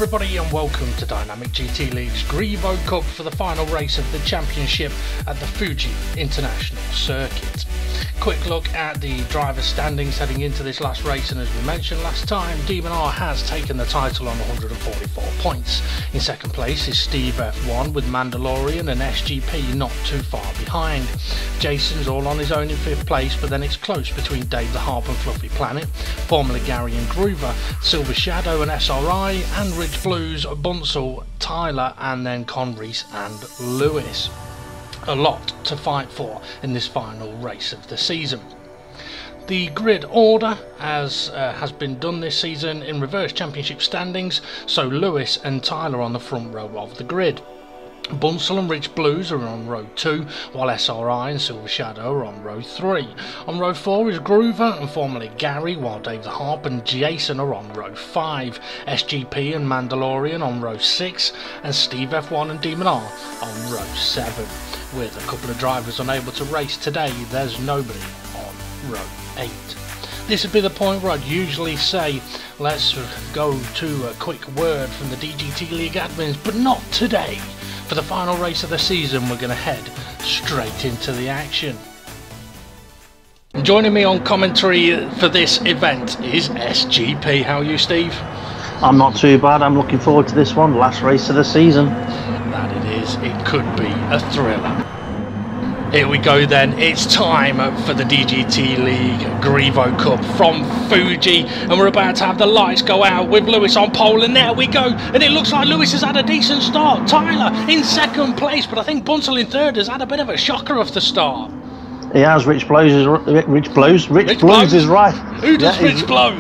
everybody and welcome to Dynamic GT League's GR3EVO Cup for the final race of the championship at the Fuji International Circuit. Quick look at the driver standings heading into this last race, and as we mentioned last time, Demon R has taken the title on 144 points. In second place is Steve F1 with Mandalorian and SGP not too far behind. Jason's all on his own in fifth place, but then it's close between Dave the Harp and Fluffy Planet, formerly Gary and Groover, Silver Shadow and SRI, and Rich Blues, Bunsell, Tyler, and then Conreese and Lewis. A lot to fight for in this final race of the season. The grid order as has been done this season in reverse championship standings, so Lewis and Tyler on the front row of the grid. Bunsell and Rich Blues are on row 2, while SRI and Silver Shadow are on row 3. On row 4 is Groover and formerly Gary, while Dave the Harp and Jason are on row 5. SGP and Mandalorian on row 6, and Steve F1 and Demon R on row 7. With a couple of drivers unable to race today, there's nobody on row 8. This would be the point where I'd usually say, let's go to a quick word from the DGT League admins, but not today. For the final race of the season, we're going to head straight into the action. Joining me on commentary for this event is SGP. How are you, Steve? I'm not too bad. I'm looking forward to this one, last race of the season. That it is. It could be a thriller. Here we go then, it's time for the DGT League GR3EVO Cup from Fuji, and we're about to have the lights go out with Lewis on pole, and there we go, and it looks like Lewis has had a decent start. Tyler in second place, but I think Bunsell in third has had a bit of a shocker off the start. He has. Rich Blows is right. Who does Rich blow?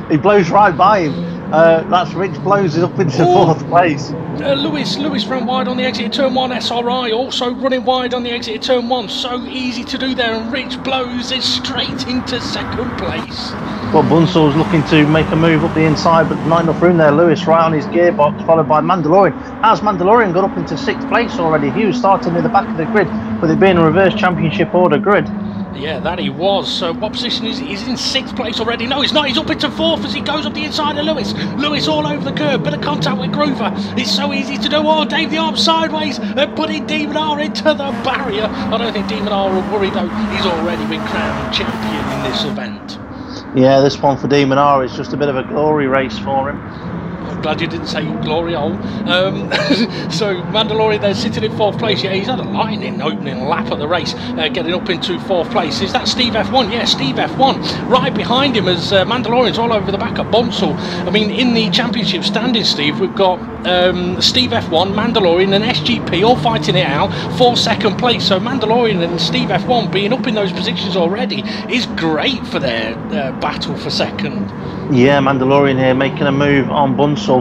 He blows right by him. That's Rich Blows is up into fourth place. Lewis ran wide on the exit of turn 1. SRI also running wide on the exit of turn 1. So easy to do there, and Rich Blows is straight into second place. Well, Bunsell's looking to make a move up the inside, but not enough room there. Lewis right on his gearbox, followed by Mandalorian. As Mandalorian got up into 6th place already, he was starting near the back of the grid, with it being a reverse championship order grid. Yeah, that he was. So what position is he? He's in 6th place already. No, he's not. He's up into 4th as he goes up the inside of Lewis. Lewis all over the curb. Bit of contact with Groover. It's so easy to do. Oh, Dave the Arm sideways and putting Demon R into the barrier. I don't think Demon R will worry though. He's already been crowned champion in this event. Yeah, this one for Demon R is just a bit of a glory race for him. I'm glad you didn't say glory hole. So Mandalorian there sitting in 4th place. Yeah, he's had a lightning opening lap of the race, getting up into 4th place. Is that Steve F1? Yeah, Steve F1 right behind him as Mandalorian's all over the back of Bunsell. I mean, in the championship standing, Steve, we've got Steve F1, Mandalorian and SGP all fighting it out for 2nd place. So Mandalorian and Steve F1 being up in those positions already is great for their battle for 2nd. Yeah, Mandalorian here making a move on Bunsell.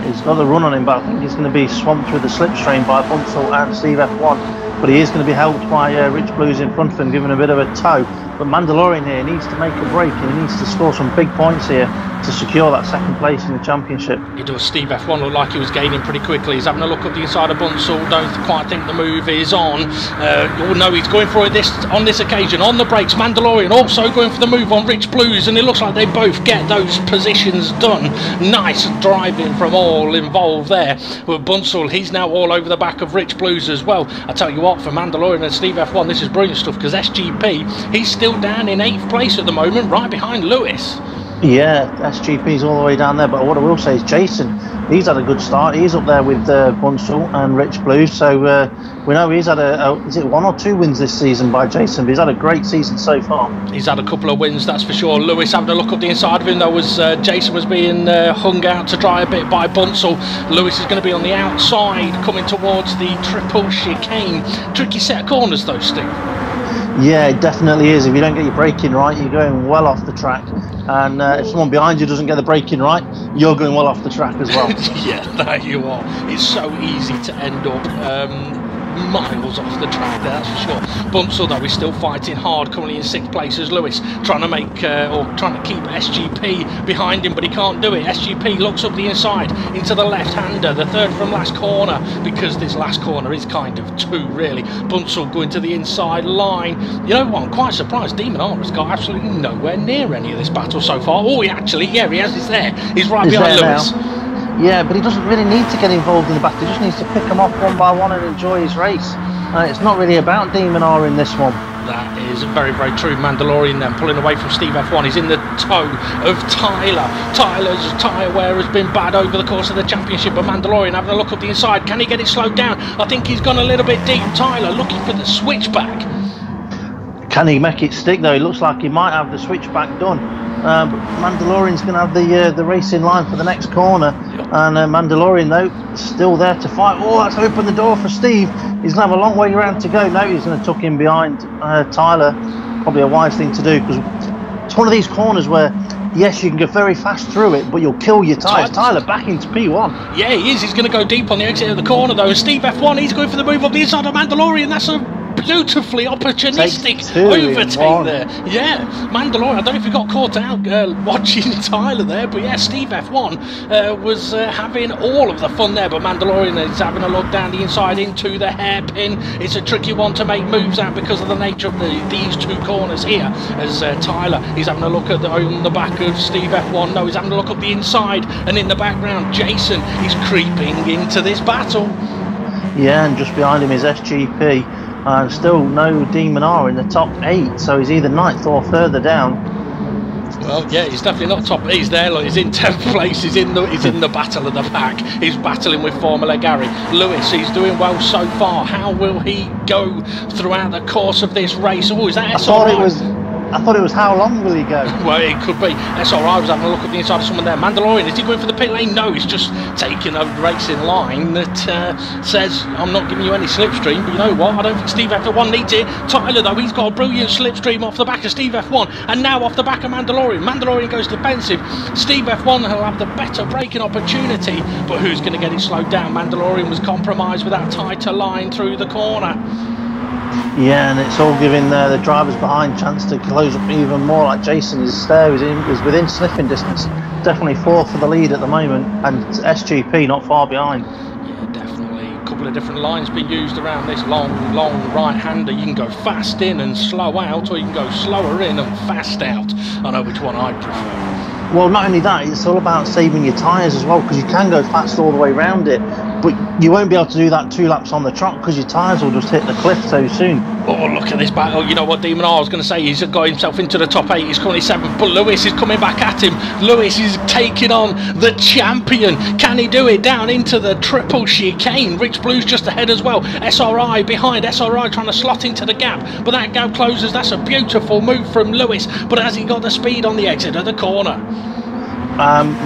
He's got the run on him, but I think he's going to be swamped with the slipstream by Bunsell and Steve F1. But he is going to be helped by Rich Blues in front of him, giving a bit of a tow. But Mandalorian here needs to make a break, and he needs to score some big points here to secure that 2nd place in the championship. It does. Steve F1 looked like he was gaining pretty quickly. He's having a look up the inside of Bunsell. Don't quite think the move is on. Oh no, he's going for it on this occasion. On the brakes, Mandalorian also going for the move on Rich Blues, and it looks like they both get those positions done. Nice driving from all involved there. But Bunsell, he's now all over the back of Rich Blues as well. I tell you what, for Mandalorian and Steve F1, this is brilliant stuff, because SGP, he's still down in 8th place at the moment, right behind Lewis. Yeah, SGP's all the way down there, but what I will say is Jason, he's had a good start. He's up there with Bunsell and Rich Blues, so we know he's had is it 1 or 2 wins this season by Jason, but he's had a great season so far. He's had a couple of wins, that's for sure. Lewis having a look up the inside of him, though, as Jason was being hung out to dry a bit by Bunsell. Lewis is going to be on the outside, coming towards the triple chicane. Tricky set of corners, though, Steve. Yeah, it definitely is. If you don't get your braking right, you're going well off the track. And if someone behind you doesn't get the braking right, you're going well off the track as well. Yeah, there you are. It's so easy to end up miles off the track there, that's for sure. Bunsell, though, is still fighting hard, currently in 6th place as Lewis, trying to make or trying to keep SGP behind him, but he can't do it. SGP looks up the inside into the left-hander, the 3rd from last corner, because this last corner is kind of 2 really. Bunsell going to the inside line. You know what, I'm quite surprised Demon R has got absolutely nowhere near any of this battle so far. Oh, he has, he's there. He's right behind Lewis. Yeah, but he doesn't really need to get involved in the battle. He just needs to pick them off one by one and enjoy his race. It's not really about Demon R in this one. That is very, very true. Mandalorian then pulling away from Steve F1. He's in the toe of Tyler. Tyler's tyre wear has been bad over the course of the championship, but Mandalorian having a look up the inside. Can he get it slowed down? I think he's gone a little bit deep. Tyler looking for the switchback. Can he make it stick though? It looks like he might have the switchback done. But Mandalorian's going to have the race in line for the next corner. And Mandalorian though, still there to fight. Oh, that's opened the door for Steve. He's going to have a long way around to go. No, he's going to tuck in behind Tyler. Probably a wise thing to do, because it's one of these corners where, yes, you can go very fast through it, but you'll kill your tyres. Tyler back into P1. Yeah, he is. He's going to go deep on the exit of the corner though. And Steve F1, he's going for the move up the inside of Mandalorian. That's a beautifully opportunistic overtake there. Yeah, Mandalorian, I don't know if he got caught out watching Tyler there, but yeah, Steve F1 was having all of the fun there, but Mandalorian is having a look down the inside into the hairpin. It's a tricky one to make moves out because of the nature of these two corners here, as Tyler is having a look at on the back of Steve F1. No, he's having a look up the inside, and in the background Jason is creeping into this battle. Yeah, and just behind him is SGP. And still no Demon R in the top 8, so he's either 9th or further down. Well, yeah, he's definitely not top. He's there. Look, he's in 10th place. He's in the battle of the pack. He's battling with Formula Gary. Lewis, he's doing well so far. How will he go throughout the course of this race? Oh, is that SRI? I thought it was how long will he go? Well, it could be. SRI was having a look at the inside of someone there. Mandalorian, is he going for the pit lane? No, he's just taking a racing line that says, I'm not giving you any slipstream, but you know what? I don't think Steve F1 needs it. Tyler, though, he's got a brilliant slipstream off the back of Steve F1, and now off the back of Mandalorian. Mandalorian goes defensive. Steve F1 will have the better braking opportunity, but who's going to get it slowed down? Mandalorian was compromised with that tighter line through the corner. Yeah, and it's all giving the drivers behind chance to close up even more. Like Jason is there, is within sniffing distance, definitely 4th for the lead at the moment, and SGP not far behind. Yeah, definitely a couple of different lines being used around this long right-hander. You can go fast in and slow out, or you can go slower in and fast out. I know which one I prefer. Well, not only that, it's all about saving your tyres as well, because you can go fast all the way around it, but you won't be able to do that 2 laps on the trot because your tyres will just hit the cliff so soon. Oh, look at this battle. You know what Demon R was going to say? He's got himself into the top 8. He's currently 7th, but Lewis is coming back at him. Lewis is taking on the champion. Can he do it down into the triple chicane? Rich Blue's just ahead as well. SRI behind. SRI trying to slot into the gap, but that gap closes. That's a beautiful move from Lewis, but has he got the speed on the exit of the corner?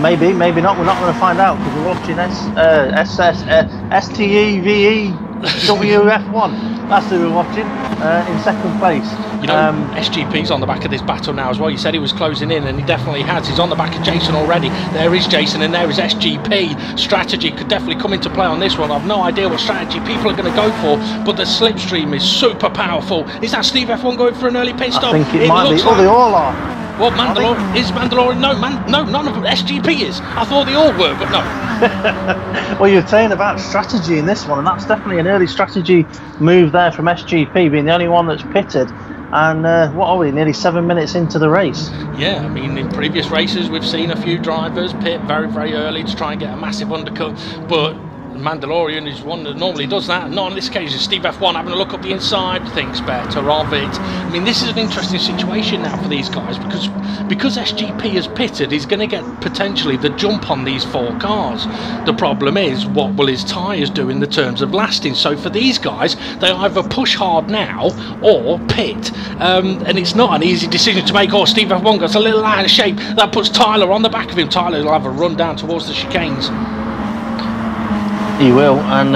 Maybe not. We're not going to find out because we're watching STEVEWF1. That's who we're watching in 2nd place. You know, SGP's on the back of this battle now as well. You said he was closing in, and he definitely has. He's on the back of Jason already. There is Jason, and there is SGP. Strategy could definitely come into play on this one. I've no idea what strategy people are going to go for, but the slipstream is super powerful. Is that Steve F1 going for an early pit stop? I think it might be. Oh, they all are. Well, Mandalorian is Mandalorian. No, none of them. SGP is. I thought they all were, but no. Well, you're saying about strategy in this one, and that's definitely an early strategy move there from SGP, being the only one that's pitted. And what are we, nearly 7 minutes into the race? Yeah, I mean, in previous races we've seen a few drivers pit very, very early to try and get a massive undercut, but Mandalorian is one that normally does that, and not on this occasion. Steve F1 having a look up the inside, thinks better of it. I mean, this is an interesting situation now for these guys, because SGP has pitted, he's going to get potentially the jump on these 4 cars. The problem is, what will his tyres do in the terms of lasting? So for these guys, they either push hard now or pit, and it's not an easy decision to make. Or Steve F1 gets a little out of shape. That puts Tyler on the back of him. Tyler will have a run down towards the chicanes. He will, and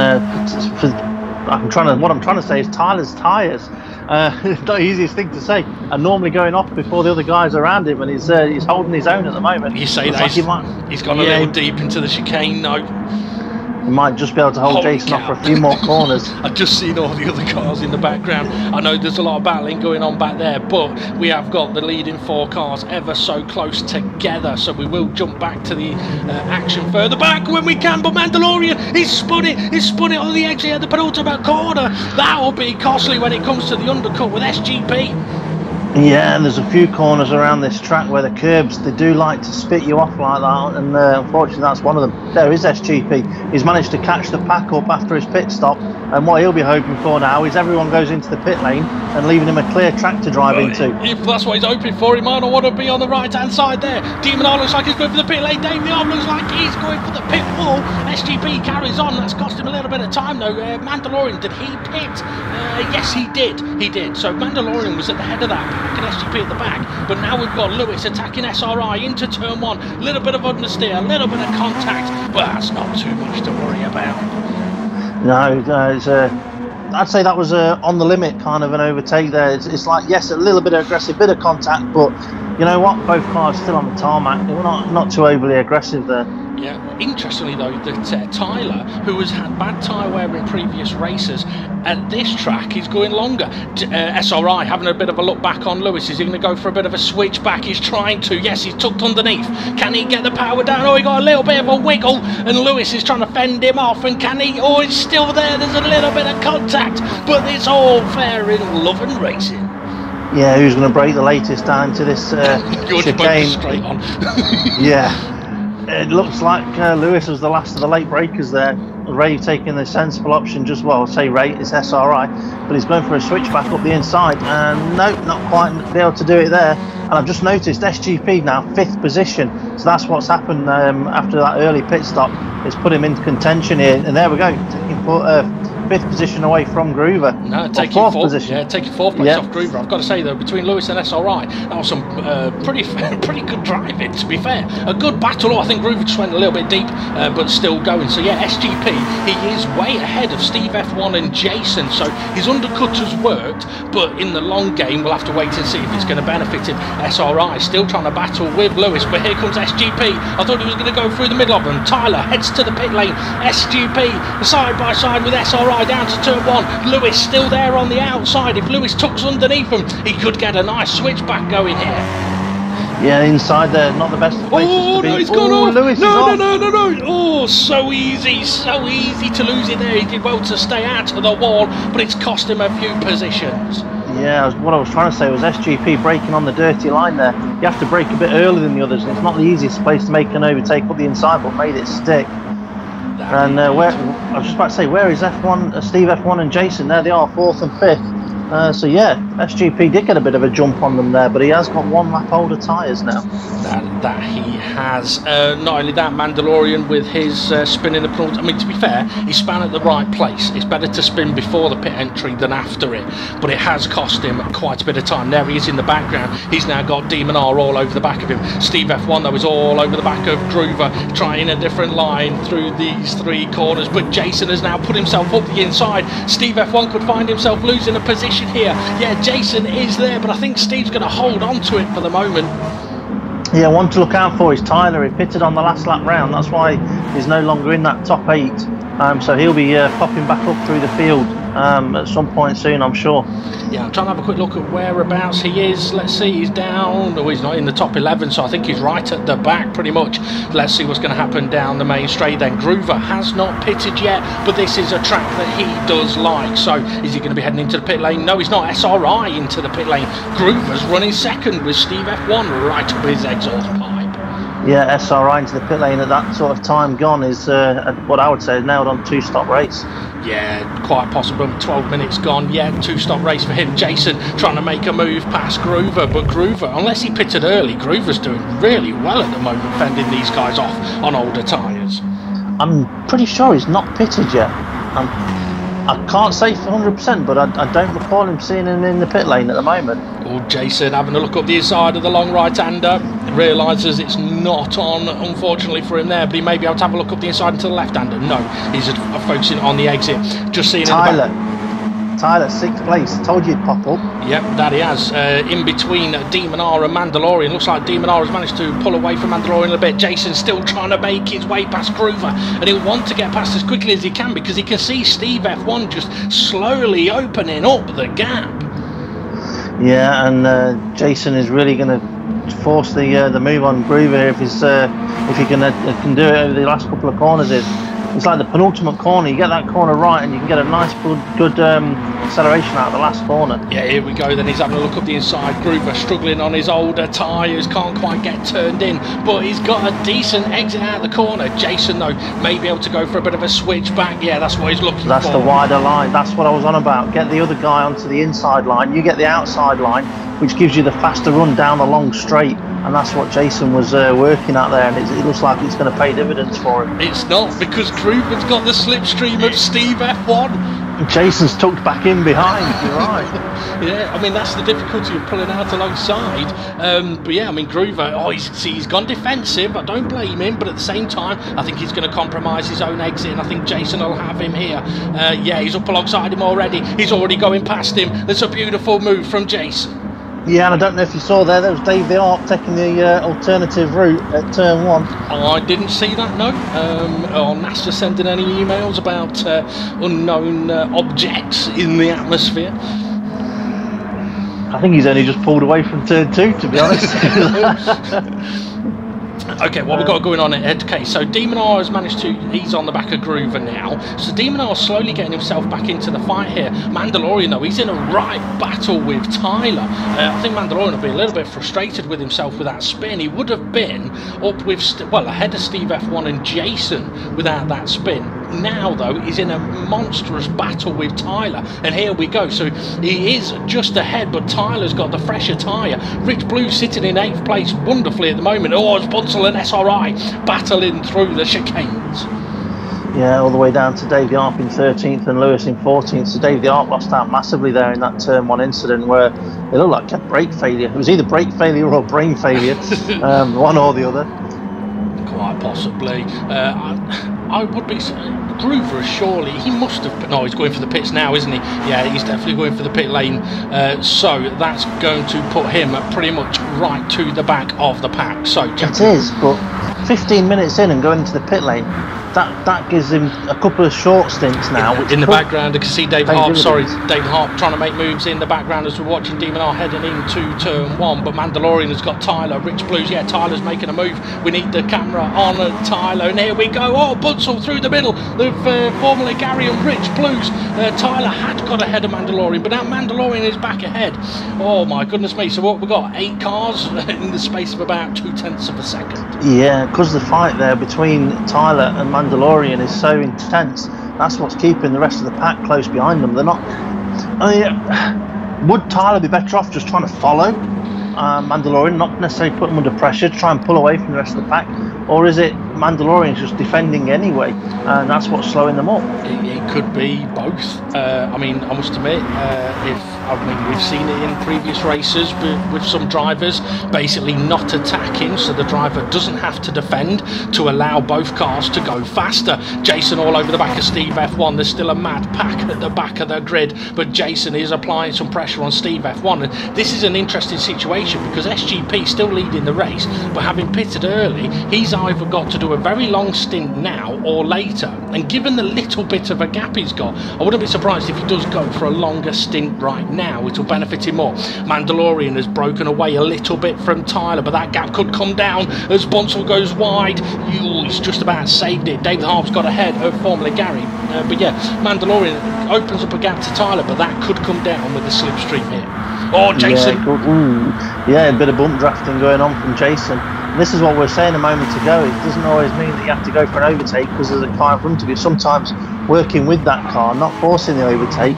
what I'm trying to say is Tyler's tyres, not the easiest thing to say, are normally going off before the other guys around him, and he's holding his own at the moment. You say that he's gone a little deep into the chicane now. He might just be able to hold Jason off for a few more corners. I've just seen all the other cars in the background. I know there's a lot of battling going on back there, but we have got the leading 4 cars ever so close together, so we will jump back to the action further back when we can. But Mandalorian, he's spun it on the exit of the penultimate corner. That will be costly when it comes to the undercut with SGP. Yeah, and there's a few corners around this track where the curbs, they do like to spit you off like that, and unfortunately that's one of them. There is SGP. He's managed to catch the pack up after his pit stop, and what he'll be hoping for now is everyone goes into the pit lane and leaving him a clear track to drive into. If that's what he's hoping for, he might not want to be on the right hand side there. Demon R looks like he's going for the pit lane. Damien R looks like he's going for the pit wall. SGP carries on. That's cost him a little bit of time though. Mandalorian, did he pit? Yes, he did. He did. So Mandalorian was at the head of that pack and SGP at the back. But now we've got Lewis attacking SRI into turn one. A little bit of understeer, a little bit of contact, but that's not too much to worry about. No, I'd say that was on the limit kind of an overtake there. It's like, yes, a little bit of aggressive, bit of contact, but you know what? Both cars still on the tarmac. They were not too overly aggressive there. Yeah, interestingly though, that Tyler, who has had bad tyre wear in previous races, at this track is going longer. SRI having a bit of a look back on Lewis. Is he going to go for a bit of a switch back? He's trying to. Yes, he's tucked underneath. Can he get the power down? Oh, he got a little bit of a wiggle, and Lewis is trying to fend him off. And can he? Oh, he's still there. There's a little bit of contact, but it's all fair in love and racing. Yeah, who's going to break the latest down into this chicane? Straight on. Yeah. It looks like Lewis was the last of the late breakers there. Ray taking the sensible option, just, well, say Ray, it's SRI, but he's going for a switchback up the inside, and no, not quite be able to do it there. And I've just noticed SGP now 5th position, so that's what's happened after that early pit stop. It's put him into contention here, and there we go, taking 5th position away from Groover. No, taking 4th position. Yeah, taking 4th place off Groover. I've got to say though, between Lewis and SRI, that was some pretty good driving. To be fair, a good battle. I think Groover just went a little bit deep, but still going. So yeah, SGP, he is way ahead of Steve F1 and Jason. So his undercut has worked, but in the long game, we'll have to wait and see if it's going to benefit him. SRI still trying to battle with Lewis, but here comes SGP. I thought he was going to go through the middle of them. Tyler heads to the pit lane. SGP side by side with SRI down to turn one. Lewis still there on the outside. If Lewis tucks underneath him, he could get a nice switchback going here. Yeah, inside there, not the best places to be. No, he's gone off. Lewis no. Oh, so easy to lose it there. He did well to stay out of the wall, but it's cost him a few positions. Yeah, what I was trying to say was SGP breaking on the dirty line there. You have to break a bit earlier than the others, and it's not the easiest place to make an overtake up the inside, but made it stick. And where I was just about to say, where is F1, Steve F1 and Jason? There they are, 4th and 5th. So yeah, SGP did get a bit of a jump on them there, but he has got 1 lap older tyres now. That he has. Not only that, Mandalorian with his spin in the front. I mean, to be fair, he span at the right place. It's better to spin before the pit entry than after it, but it has cost him quite a bit of time. There he is in the background. He's now got Demon R all over the back of him. Steve F1 though is all over the back of Groover, trying a different line through these 3 corners, but Jason has now put himself up the inside. Steve F1 could find himself losing a position here. Yeah, Jason is there, but I think Steve's going to hold on to it for the moment. Yeah, one to look out for is Tyler. He pitted on the last lap round. That's why he's no longer in that top 8. So he'll be popping back up through the field at some point soon, I'm sure. Yeah, I'm trying to have a quick look at whereabouts he is. Let's see, he's down. Oh, he's not in the top 11, so I think he's right at the back pretty much. Let's see what's going to happen down the main straight then. Groover has not pitted yet, but this is a track that he does like. So is he going to be heading into the pit lane? No, he's not. SRI into the pit lane. Groover's running second with Steve F1 right up his exhaust pipe. Yeah, SRI into the pit lane at that sort of time gone is what I would say is nailed on 2-stop race. Yeah, quite possible. 12 minutes gone. Yeah, 2-stop race for him. Jason trying to make a move past Groover, but Groover, unless he pitted early, Groover's doing really well at the moment, fending these guys off on older tyres. I'm pretty sure he's not pitted yet. I can't say for 100%, but I don't recall him seeing him in the pit lane at the moment. Oh, Jason having a look up the inside of the long right-hander, realises it's not on, unfortunately for him there, but he may be able to have a look up the inside into the left-hander. No, he's focusing on the exit. Just seeing Tyler. Tyler, 6th place. Told you he'd pop up. Yep, that he has. In between Demon R and Mandalorian. Looks like Demon R has managed to pull away from Mandalorian a bit. Jason's still trying to make his way past Groover, and he'll want to get past as quickly as he can because he can see Steve F1 just slowly opening up the gap. Yeah, and Jason is really going to force the move on Groover if he can do it over the last couple of corners. it's like the penultimate corner. You get that corner right and you can get a nice good acceleration out of the last corner. Yeah, here we go then. He's having a look up the inside. Groover struggling on his older tyres, can't quite get turned in, but he's got a decent exit out of the corner. Jason though may be able to go for a bit of a switch back. Yeah, that's what he's looking for. That's the wider line. That's what I was on about. Get the other guy onto the inside line, you get the outside line, which gives you the faster run down the long straight, and that's what Jason was working at there, and it looks like it's going to pay dividends for him. It's not, because Groover's got the slipstream of Steve F1. Jason's tucked back in behind, you're right. Yeah, I mean, that's the difficulty of pulling out alongside. But yeah, I mean, Groover, he's gone defensive. I don't blame him, but at the same time, I think he's going to compromise his own exit, and I think Jason will have him here. Yeah, he's up alongside him already. He's already going past him. That's a beautiful move from Jason. Yeah, and I don't know if you saw there was Dave the Arp taking the alternative route at turn 1. I didn't see that, no. Or NASA sending any emails about unknown objects in the atmosphere. I think he's only just pulled away from turn 2, to be honest. Okay, what we've got going on here. Okay, so Demonar has managed to, he's on the back of Groover now. So Demonar is slowly getting himself back into the fight here. Mandalorian though, he's in a right battle with Tyler. I think Mandalorian will be a little bit frustrated with himself with that spin. He would have been up with, ahead of Steve F1 and Jason without that spin. Now though, he's in a monstrous battle with Tyler, and here we go. So he is just ahead, but Tyler's got the fresher tyre. Rich Blue sitting in 8th place wonderfully at the moment. Oh, it's Bunsell and SRI battling through the chicanes. Yeah, all the way down to Dave the Arp in 13th and Lewis in 14th. So Dave the Arp lost out massively there in that turn 1 incident where it looked like a brake failure. It was either brake failure or brain failure, one or the other. Quite possibly. I would be. Groover, surely he must have. No, he's going for the pits now, isn't he? Yeah, he's definitely going for the pit lane. So that's going to put him pretty much right to the back of the pack. So it is, but 15 minutes in and going into the pit lane, that gives him a couple of short stints now. In the background, I can see David Harp. Sorry, David Harp trying to make moves in the background as we're watching Demonar heading into turn 1. But Mandalorian has got Tyler, Rich Blues. Yeah, Tyler's making a move. We need the camera on Tyler, and here we go. Oh, Bunsell through the middle of formerly Gary and Rich Blues. Tyler had got ahead of Mandalorian, but now Mandalorian is back ahead. Oh my goodness me! So what we got? 8 cars in the space of about 0.2 of a second. Yeah, because the fight there between Tyler and Mandalorian is so intense. That's what's keeping the rest of the pack close behind them. They're not. Would Tyler be better off just trying to follow Mandalorian, not necessarily put him under pressure to try and pull away from the rest of the pack, or is it Mandalorian's just defending anyway, and that's what's slowing them up? It could be both. I mean, I must admit, we've seen it in previous races with some drivers basically not attacking, so the driver doesn't have to defend to allow both cars to go faster. Jason all over the back of Steve F1. There's still a mad pack at the back of the grid, but Jason is applying some pressure on Steve F1, and this is an interesting situation because SGP still leading the race, but having pitted early, he's either got to do a very long stint now or later, and given the little bit of a gap he's got, I wouldn't be surprised if he does go for a longer stint right now. It will benefit him more. Mandalorian has broken away a little bit from Tyler, but that gap could come down as Bunsell goes wide. He's just about saved it. David Harp's got ahead of formerly Gary, but yeah, Mandalorian opens up a gap to Tyler, but that could come down with the slipstream here. Oh, Jason! Yeah, a bit of bump drafting going on from Jason. This is what we were saying a moment ago. It doesn't always mean that you have to go for an overtake because there's a car in front of you. Sometimes working with that car, not forcing the overtake,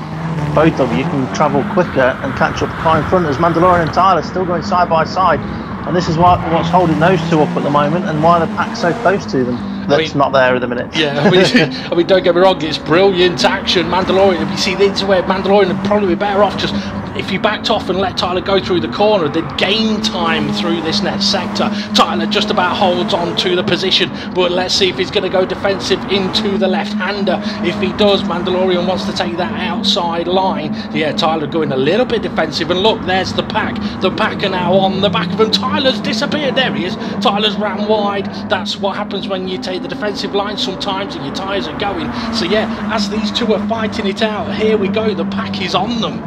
both of you can travel quicker and catch up the car in front, as Mandalorian and Tyler still going side by side. And this is what's holding those two up at the moment, and why the pack's so close to them. That's not there at the minute. Yeah, I mean, don't get me wrong, it's brilliant action. Mandalorian, if you see this is where Mandalorian would probably be better off just if you backed off and let Tyler go through the corner, they'd gain time through this next sector. Tyler just about holds on to the position, but let's see if he's going to go defensive into the left-hander. If he does, Mandalorian wants to take that outside line. Yeah, Tyler going a little bit defensive, and look, there's the pack. The pack are now on the back of him. Tyler's disappeared. There he is. Tyler's ran wide. That's what happens when you take the defensive line sometimes and your tyres are going. So yeah, as these two are fighting it out, here we go. The pack is on them.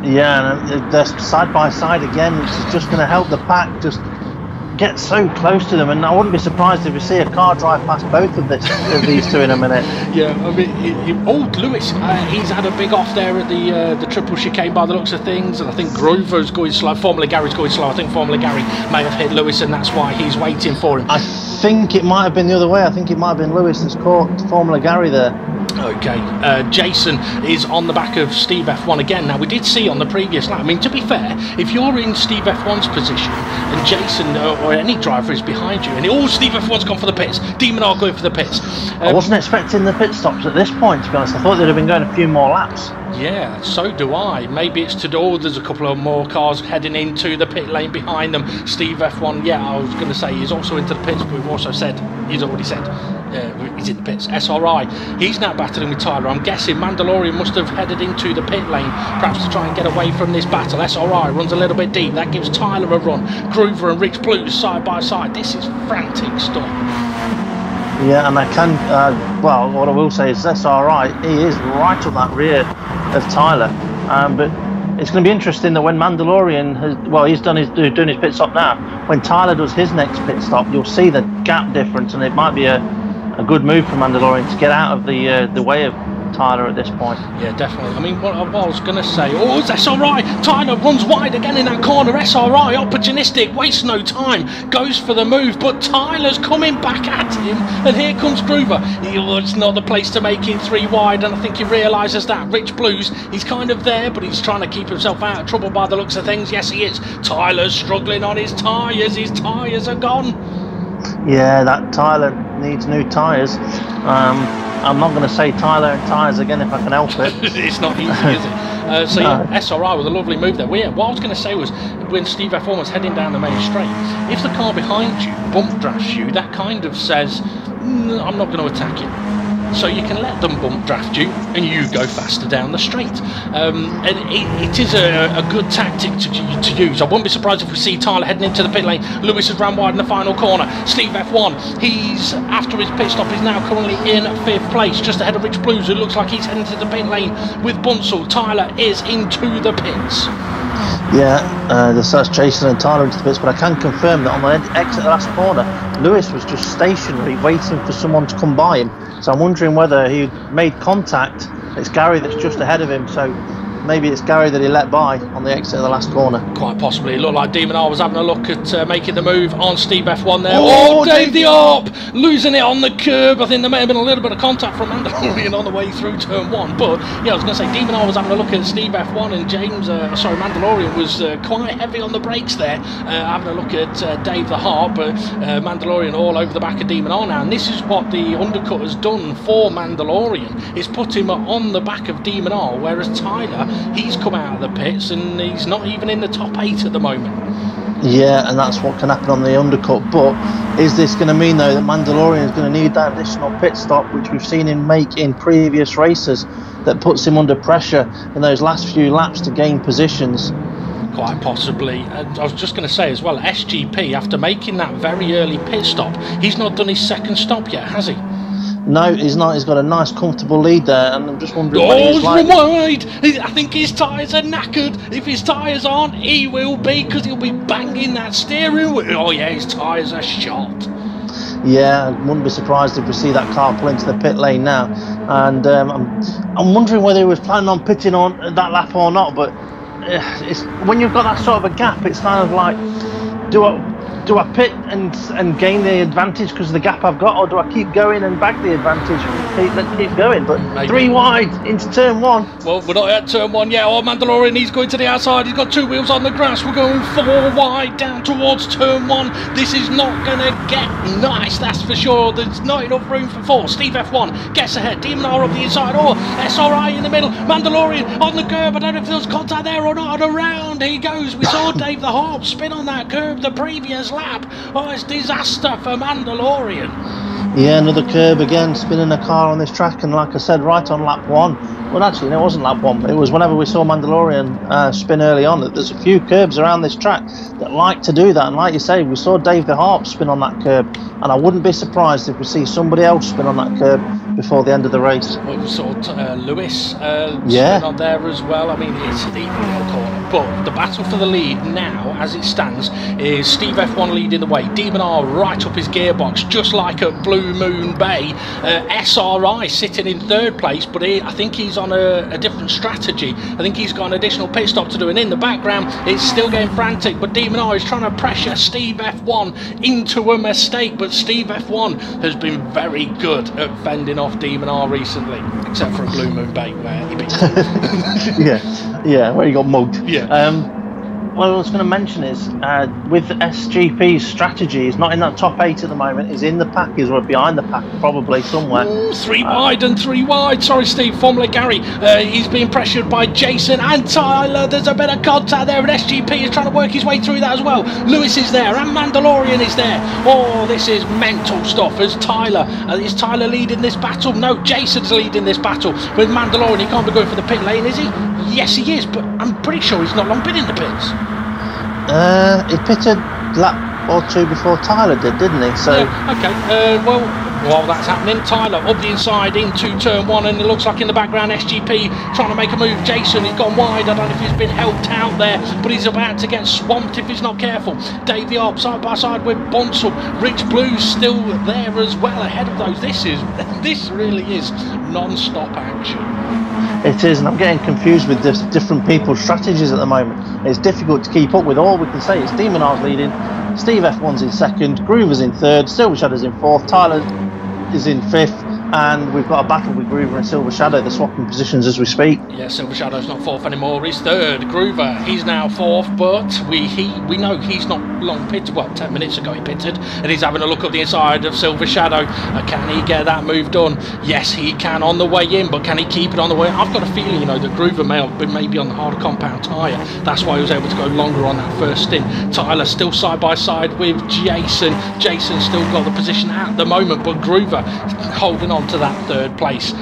Yeah, and they're side by side again, which is just going to help the pack just get so close to them, and I wouldn't be surprised if we see a car drive past both of these two in a minute. Yeah, I mean, old Lewis, he's had a big off there at the triple chicane by the looks of things, and I think Grover's going slow. Formula Gary's going slow. I think Formula Gary may have hit Lewis, and that's why he's waiting for him. I think it might have been the other way. I think it might have been Lewis that's caught Formula Gary there. Okay, Jason is on the back of Steve F1 again. Now, we did see on the previous lap, I mean, to be fair, if you're in Steve F1's position and Jason or any driver is behind you, and Steve F1's gone for the pits, Demon are going for the pits. I wasn't expecting the pit stops at this point, to be honest. I thought they'd have been going a few more laps. Yeah, so do I. Maybe it's to do. There's a couple of more cars heading into the pit lane behind them. Steve F1, yeah, I was going to say he's also into the pits, but we've also said, he's already said, he's in the pits. SRI, he's now battling with Tyler. I'm guessing Mandalorian must have headed into the pit lane, perhaps to try and get away from this battle. SRI runs a little bit deep. That gives Tyler a run. Groover and Rich Blues side by side. This is frantic stuff. Yeah, and I can, well, what I will say is SRI, he is right on that rear of Tyler, but it's going to be interesting that when Mandalorian has, well, he's doing his pit stop now. When Tyler does his next pit stop, you'll see the gap difference, and it might be a good move for Mandalorian to get out of the way of Tyler at this point. Yeah, definitely. I mean, what I was going to say, it's SRI. Tyler runs wide again in that corner. SRI, opportunistic, wastes no time, goes for the move, but Tyler's coming back at him, and here comes Groover. It's not the place to make it 3 wide, and I think he realises that. Rich Blues, he's kind of there, but he's trying to keep himself out of trouble by the looks of things. Yes, he is. Tyler's struggling on his tyres. His tyres are gone. Yeah, that Tyler needs new tyres. I'm not going to say Tyler and tyres again if I can help it. It's not easy, is it? So yeah, SRI with a lovely move there. Well, yeah, what I was going to say was, when Steve F1 was heading down the main straight, if the car behind you bump drafts you, that kind of says, I'm not going to attack you. So you can let them bump draft you and you go faster down the straight. And it is a good tactic to use. I wouldn't be surprised if we see Tyler heading into the pit lane. Lewis has ran wide in the final corner. Steve F1, he's, after his pit stop, is now currently in 5th place, just ahead of Rich Blues, who looks like he's heading to the pit lane with Bunsell. Tyler is into the pits. Yeah, that's Jason and Tyler into the pits, but I can confirm that on the exit of the last corner, Lewis was just stationary waiting for someone to come by him. So I'm wondering whether he made contact. It's Gary that's just ahead of him, so maybe it's Gary that he let by on the exit of the last corner. Quite possibly. It looked like Demon R was having a look at making the move on Steve F1 there. Oh, Dave the Arp losing it on the curb. I think there may have been a little bit of contact from Mandalorian on the way through turn 1. But yeah, I was going to say, Demon R was having a look at Steve F1, and Mandalorian was quite heavy on the brakes there, having a look at Dave the Harp. But Mandalorian all over the back of Demon R now. And this is what the undercut has done for Mandalorian. It's put him on the back of Demon R, whereas Tyler, he's come out of the pits and he's not even in the top 8 at the moment. Yeah, and that's what can happen on the undercut. But is this going to mean, though, that Mandalorian is going to need that additional pit stop, which we've seen him make in previous races, that puts him under pressure in those last few laps to gain positions? Quite possibly. And I was just going to say as well, SGP, after making that very early pit stop, he's not done his second stop yet, has he? No, he's not. He's got a nice comfortable lead there, and I'm just wondering what he's like. Wide! I think his tyres are knackered. If his tyres aren't, he will be, because he'll be banging that steering wheel. Oh yeah, his tyres are shot. Yeah, I wouldn't be surprised if we see that car pull into the pit lane now. And I'm wondering whether he was planning on pitting on that lap or not, but it's, when you've got that sort of a gap, it's kind of like, do I pit and gain the advantage because of the gap I've got, or do I keep going and bag the advantage and keep going? But maybe 3 wide into turn 1. Well, we're not at turn 1 yet. Oh, Mandalorian, he's going to the outside. He's got 2 wheels on the grass. We're going 4 wide down towards turn 1. This is not going to get nice, that's for sure. There's not enough room for 4. Steve F1 gets ahead. Demon R up the inside. Oh, SRI in the middle. Mandalorian on the curb. I don't know if there's contact there or not. And around he goes. We saw Dave the Harp spin on that curb the previous lap. Oh, it's disaster for Mandalorian. Yeah, another curb again, spinning a car on this track, and like I said, right on lap 1. Well, actually, no, it wasn't lap 1. It was whenever we saw Mandalorian spin early on. That there's a few curbs around this track that like to do that, and like you say, we saw Dave the Harp spin on that curb, and I wouldn't be surprised if we see somebody else spin on that curb before the end of the race. Well, we saw Lewis Yeah. on there as well. I mean, it's a deep little corner. But the battle for the lead now, as it stands, is Steve F1 leading the way. Demon R right up his gearbox, just like at Blue Moon Bay. SRI sitting in third place, but I think he's on a different strategy. I think he's got an additional pit stop to do, and in the background, it's still getting frantic. But Demon R is trying to pressure Steve F1 into a mistake. But Steve F1 has been very good at fending off Demon R recently, except for a Blue Moon Bay where he beat him. yeah, where he got mugged. Yeah. What I was going to mention is, with SGP's strategy, he's not in that top 8 at the moment. He's in the pack, he's behind the pack, probably somewhere. Ooh, 3 wide and 3 wide. Sorry, Steve. Formula Gary. He's being pressured by Jason and Tyler. There's a bit of contact there, and SGP is trying to work his way through that as well. Lewis is there, and Mandalorian is there. Oh, this is mental stuff. As Tyler, is Tyler leading this battle? No, Jason's leading this battle with Mandalorian. He can't be going for the pit lane, is he? Yes, he is, but I'm pretty sure he's not long been in the pits. He pitted lap or 2 before Tyler did, didn't he? So yeah, okay. Well, while that's happening, Tyler up the inside into turn 1, and it looks like in the background SGP trying to make a move. Jason, he's gone wide. I don't know if he's been helped out there, but he's about to get swamped if he's not careful. Dave the Arp side by side with Bonsall. Rich Blue's still there as well ahead of those. This really is non-stop action. it is, and I'm getting confused with this different people's strategies at the moment. It's difficult to keep up with. All we can say is Demon R's leading, Steve F1's in 2nd, Groover's in 3rd, Silver Shadow's in 4th, Tyler is in 5th, and we've got a battle with Groover and Silver Shadow. They're swapping positions as we speak. Yeah, Silver Shadow's not 4th anymore, he's 3rd. Groover, he's now 4th, but we know he's not long pitted. Well, 10 minutes ago he pitted, and he's having a look at the inside of Silver Shadow. Can he get that move done? Yes, he can on the way in, but can he keep it on the way? I've got a feeling, you know, that Groover may have been maybe on the harder compound tyre. That's why he was able to go longer on that first stint. Tyler still side by side with Jason. Jason's still got the position at the moment, but Groover holding on to that 3rd place.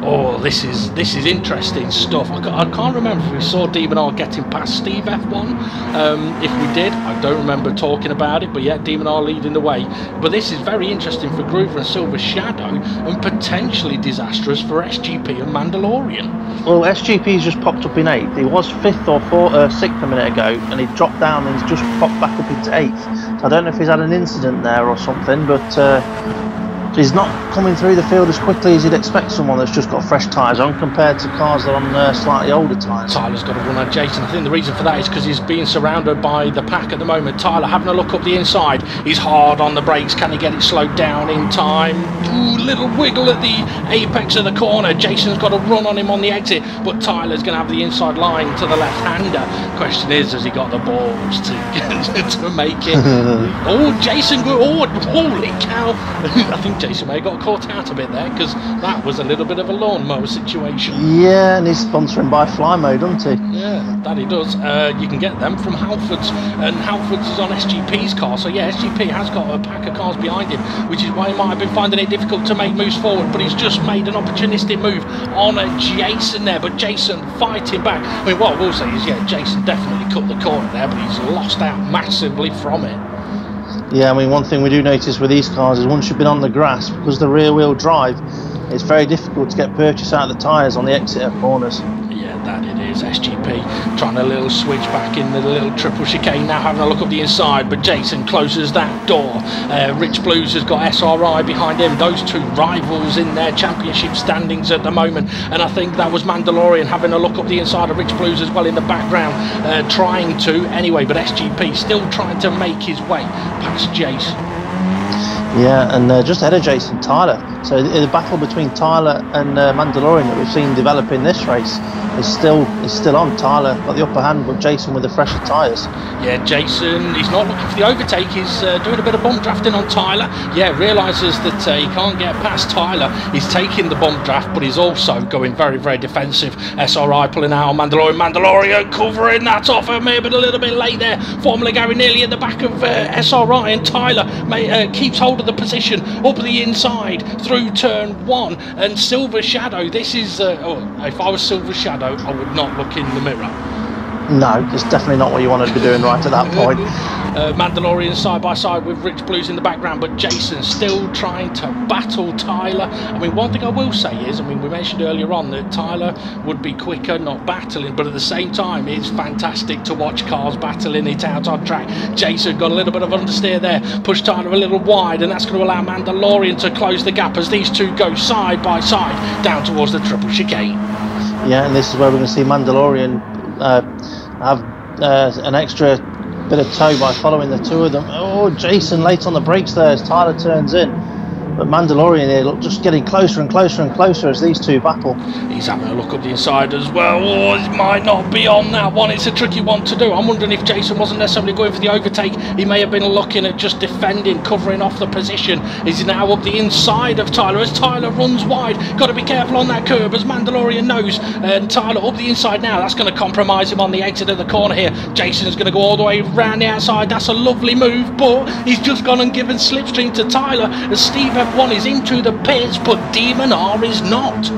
Oh, this is interesting stuff. I can't remember if we saw Demon R getting past Steve F1. If we did, I don't remember talking about it, but yeah, Demon R leading the way. But this is very interesting for Groover and Silver Shadow, and potentially disastrous for SGP and Mandalorian. Well, SGP's just popped up in 8th. He was 5th or 6th a minute ago, and he dropped down and he's just popped back up into 8th. So I don't know if he's had an incident there or something, but he's not coming through the field as quickly as you'd expect someone that's just got fresh tyres on, compared to cars that are on slightly older tyres. Tyler's got to run on Jason. I think the reason for that is because he's being surrounded by the pack at the moment. Tyler having a look up the inside. He's hard on the brakes. Can he get it slowed down in time? Ooh, little wiggle at the apex of the corner. Jason's got to run on him on the exit, but Tyler's going to have the inside line to the left-hander. Question is, has he got the balls to make it? Oh, Jason, oh, holy cow. I think Jason may have got caught out a bit there, because that was a little bit of a lawnmower situation. Yeah, and he's sponsoring by Fly Mode, doesn't he? Yeah, that he does. You can get them from Halfords, and Halfords is on SGP's car, so yeah, SGP has got a pack of cars behind him, which is why he might have been finding it difficult to make moves forward, but he's just made an opportunistic move on Jason there, but Jason fighting back. I mean, what I will say is, yeah, Jason definitely cut the corner there, but he's lost out massively from it. Yeah, I mean, one thing we do notice with these cars is once you've been on the grass, because the rear wheel drive, it's very difficult to get purchase out of the tyres on the exit of corners. Yeah, that it is. SGP trying a little switch back in the little triple chicane, now having a look up the inside, but Jason closes that door. Rich Blues has got SRI behind him. Those two rivals in their championship standings at the moment, and I think that was Mandalorian having a look up the inside of Rich Blues as well in the background, trying to anyway, but SGP still trying to make his way past Jason. Yeah, and just ahead of Jason, Tyler. So the battle between Tyler and Mandalorian that we've seen develop in this race is still on. Tyler got the upper hand, but Jason with the fresher tyres. Yeah, Jason, he's not looking for the overtake. He's doing a bit of bump drafting on Tyler. Yeah, realises that he can't get past Tyler. He's taking the bump draft, but he's also going very, very defensive. SRI pulling out on Mandalorian. Mandalorian covering that off him, but a little bit late there. Formula Gary nearly at the back of SRI, and Tyler keeps hold of the position up the inside through turn 1, and Silver Shadow, this is if I was Silver Shadow, I would not look in the mirror. No, it's definitely not what you wanted to be doing right at that point. Mandalorian side by side with Rich Blues in the background, but Jason still trying to battle Tyler. I mean, one thing I will say is, I mean, we mentioned earlier on that Tyler would be quicker not battling, but at the same time it's fantastic to watch cars battling it out on track. Jason got a little bit of understeer there, pushed Tyler a little wide, and that's going to allow Mandalorian to close the gap as these two go side by side down towards the triple chicane. Yeah, and this is where we're going to see Mandalorian have an extra bit of toe by following the two of them. Oh, Jason late on the brakes there as Tyler turns in. But Mandalorian here, look, just getting closer and closer and closer as these two battle. He's having a look up the inside as well. Oh, it might not be on that one. It's a tricky one to do. I'm wondering if Jason wasn't necessarily going for the overtake. He may have been looking at just defending, covering off the position. He's now up the inside of Tyler as Tyler runs wide. Got to be careful on that curb as Mandalorian knows. And Tyler up the inside now. That's going to compromise him on the exit of the corner here. Jason is going to go all the way around the outside. That's a lovely move, but he's just gone and given slipstream to Tyler as Steve F1 is into the pits, but Demon R is not.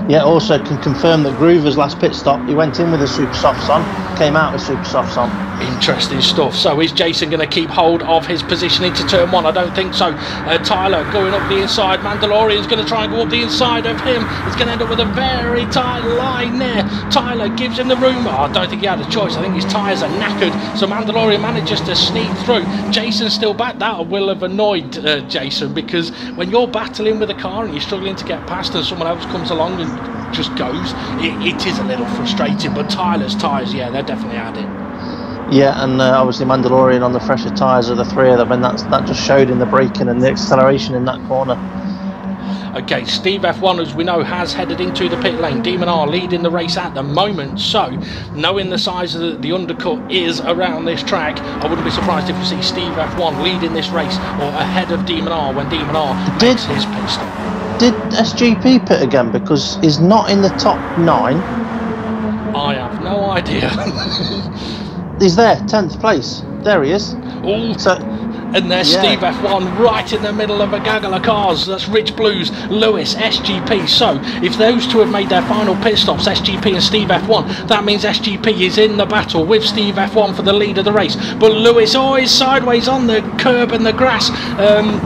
Yeah, also can confirm that Groover's last pit stop, he went in with the super softs on, came out with super softs on. Interesting stuff. So is Jason going to keep hold of his position into turn one? I don't think so. Tyler going up the inside. Mandalorian's going to try and go up the inside of him. He's going to end up with a very tight line there. Tyler gives him the room. Oh, I don't think he had a choice. I think his tyres are knackered. So Mandalorian manages to sneak through. Jason's still back. That will have annoyed Jason, because when you're battling with a car and you're struggling to get past and someone else comes along and just goes, it is a little frustrating. But Tyler's tyres, yeah, they're definitely at it. Yeah, and obviously Mandalorian on the fresher tyres of the three of them, and that just showed in the braking and the acceleration in that corner. Okay, Steve F1, as we know, has headed into the pit lane. Demon R leading the race at the moment, so knowing the size of the undercut is around this track, I wouldn't be surprised if we see Steve F1 leading this race or ahead of Demon R when Demon R makes his pit stop. Did SGP pit again, because he's not in the top 9? I have no idea. He's there, 10th place. There he is. Ooh. So, and there's Steve F1 right in the middle of a gaggle of cars. That's Rich Blues, Lewis, SGP. So if those two have made their final pit stops, SGP and Steve F1, that means SGP is in the battle with Steve F1 for the lead of the race. But Lewis, oh, he's sideways on the curb and the grass.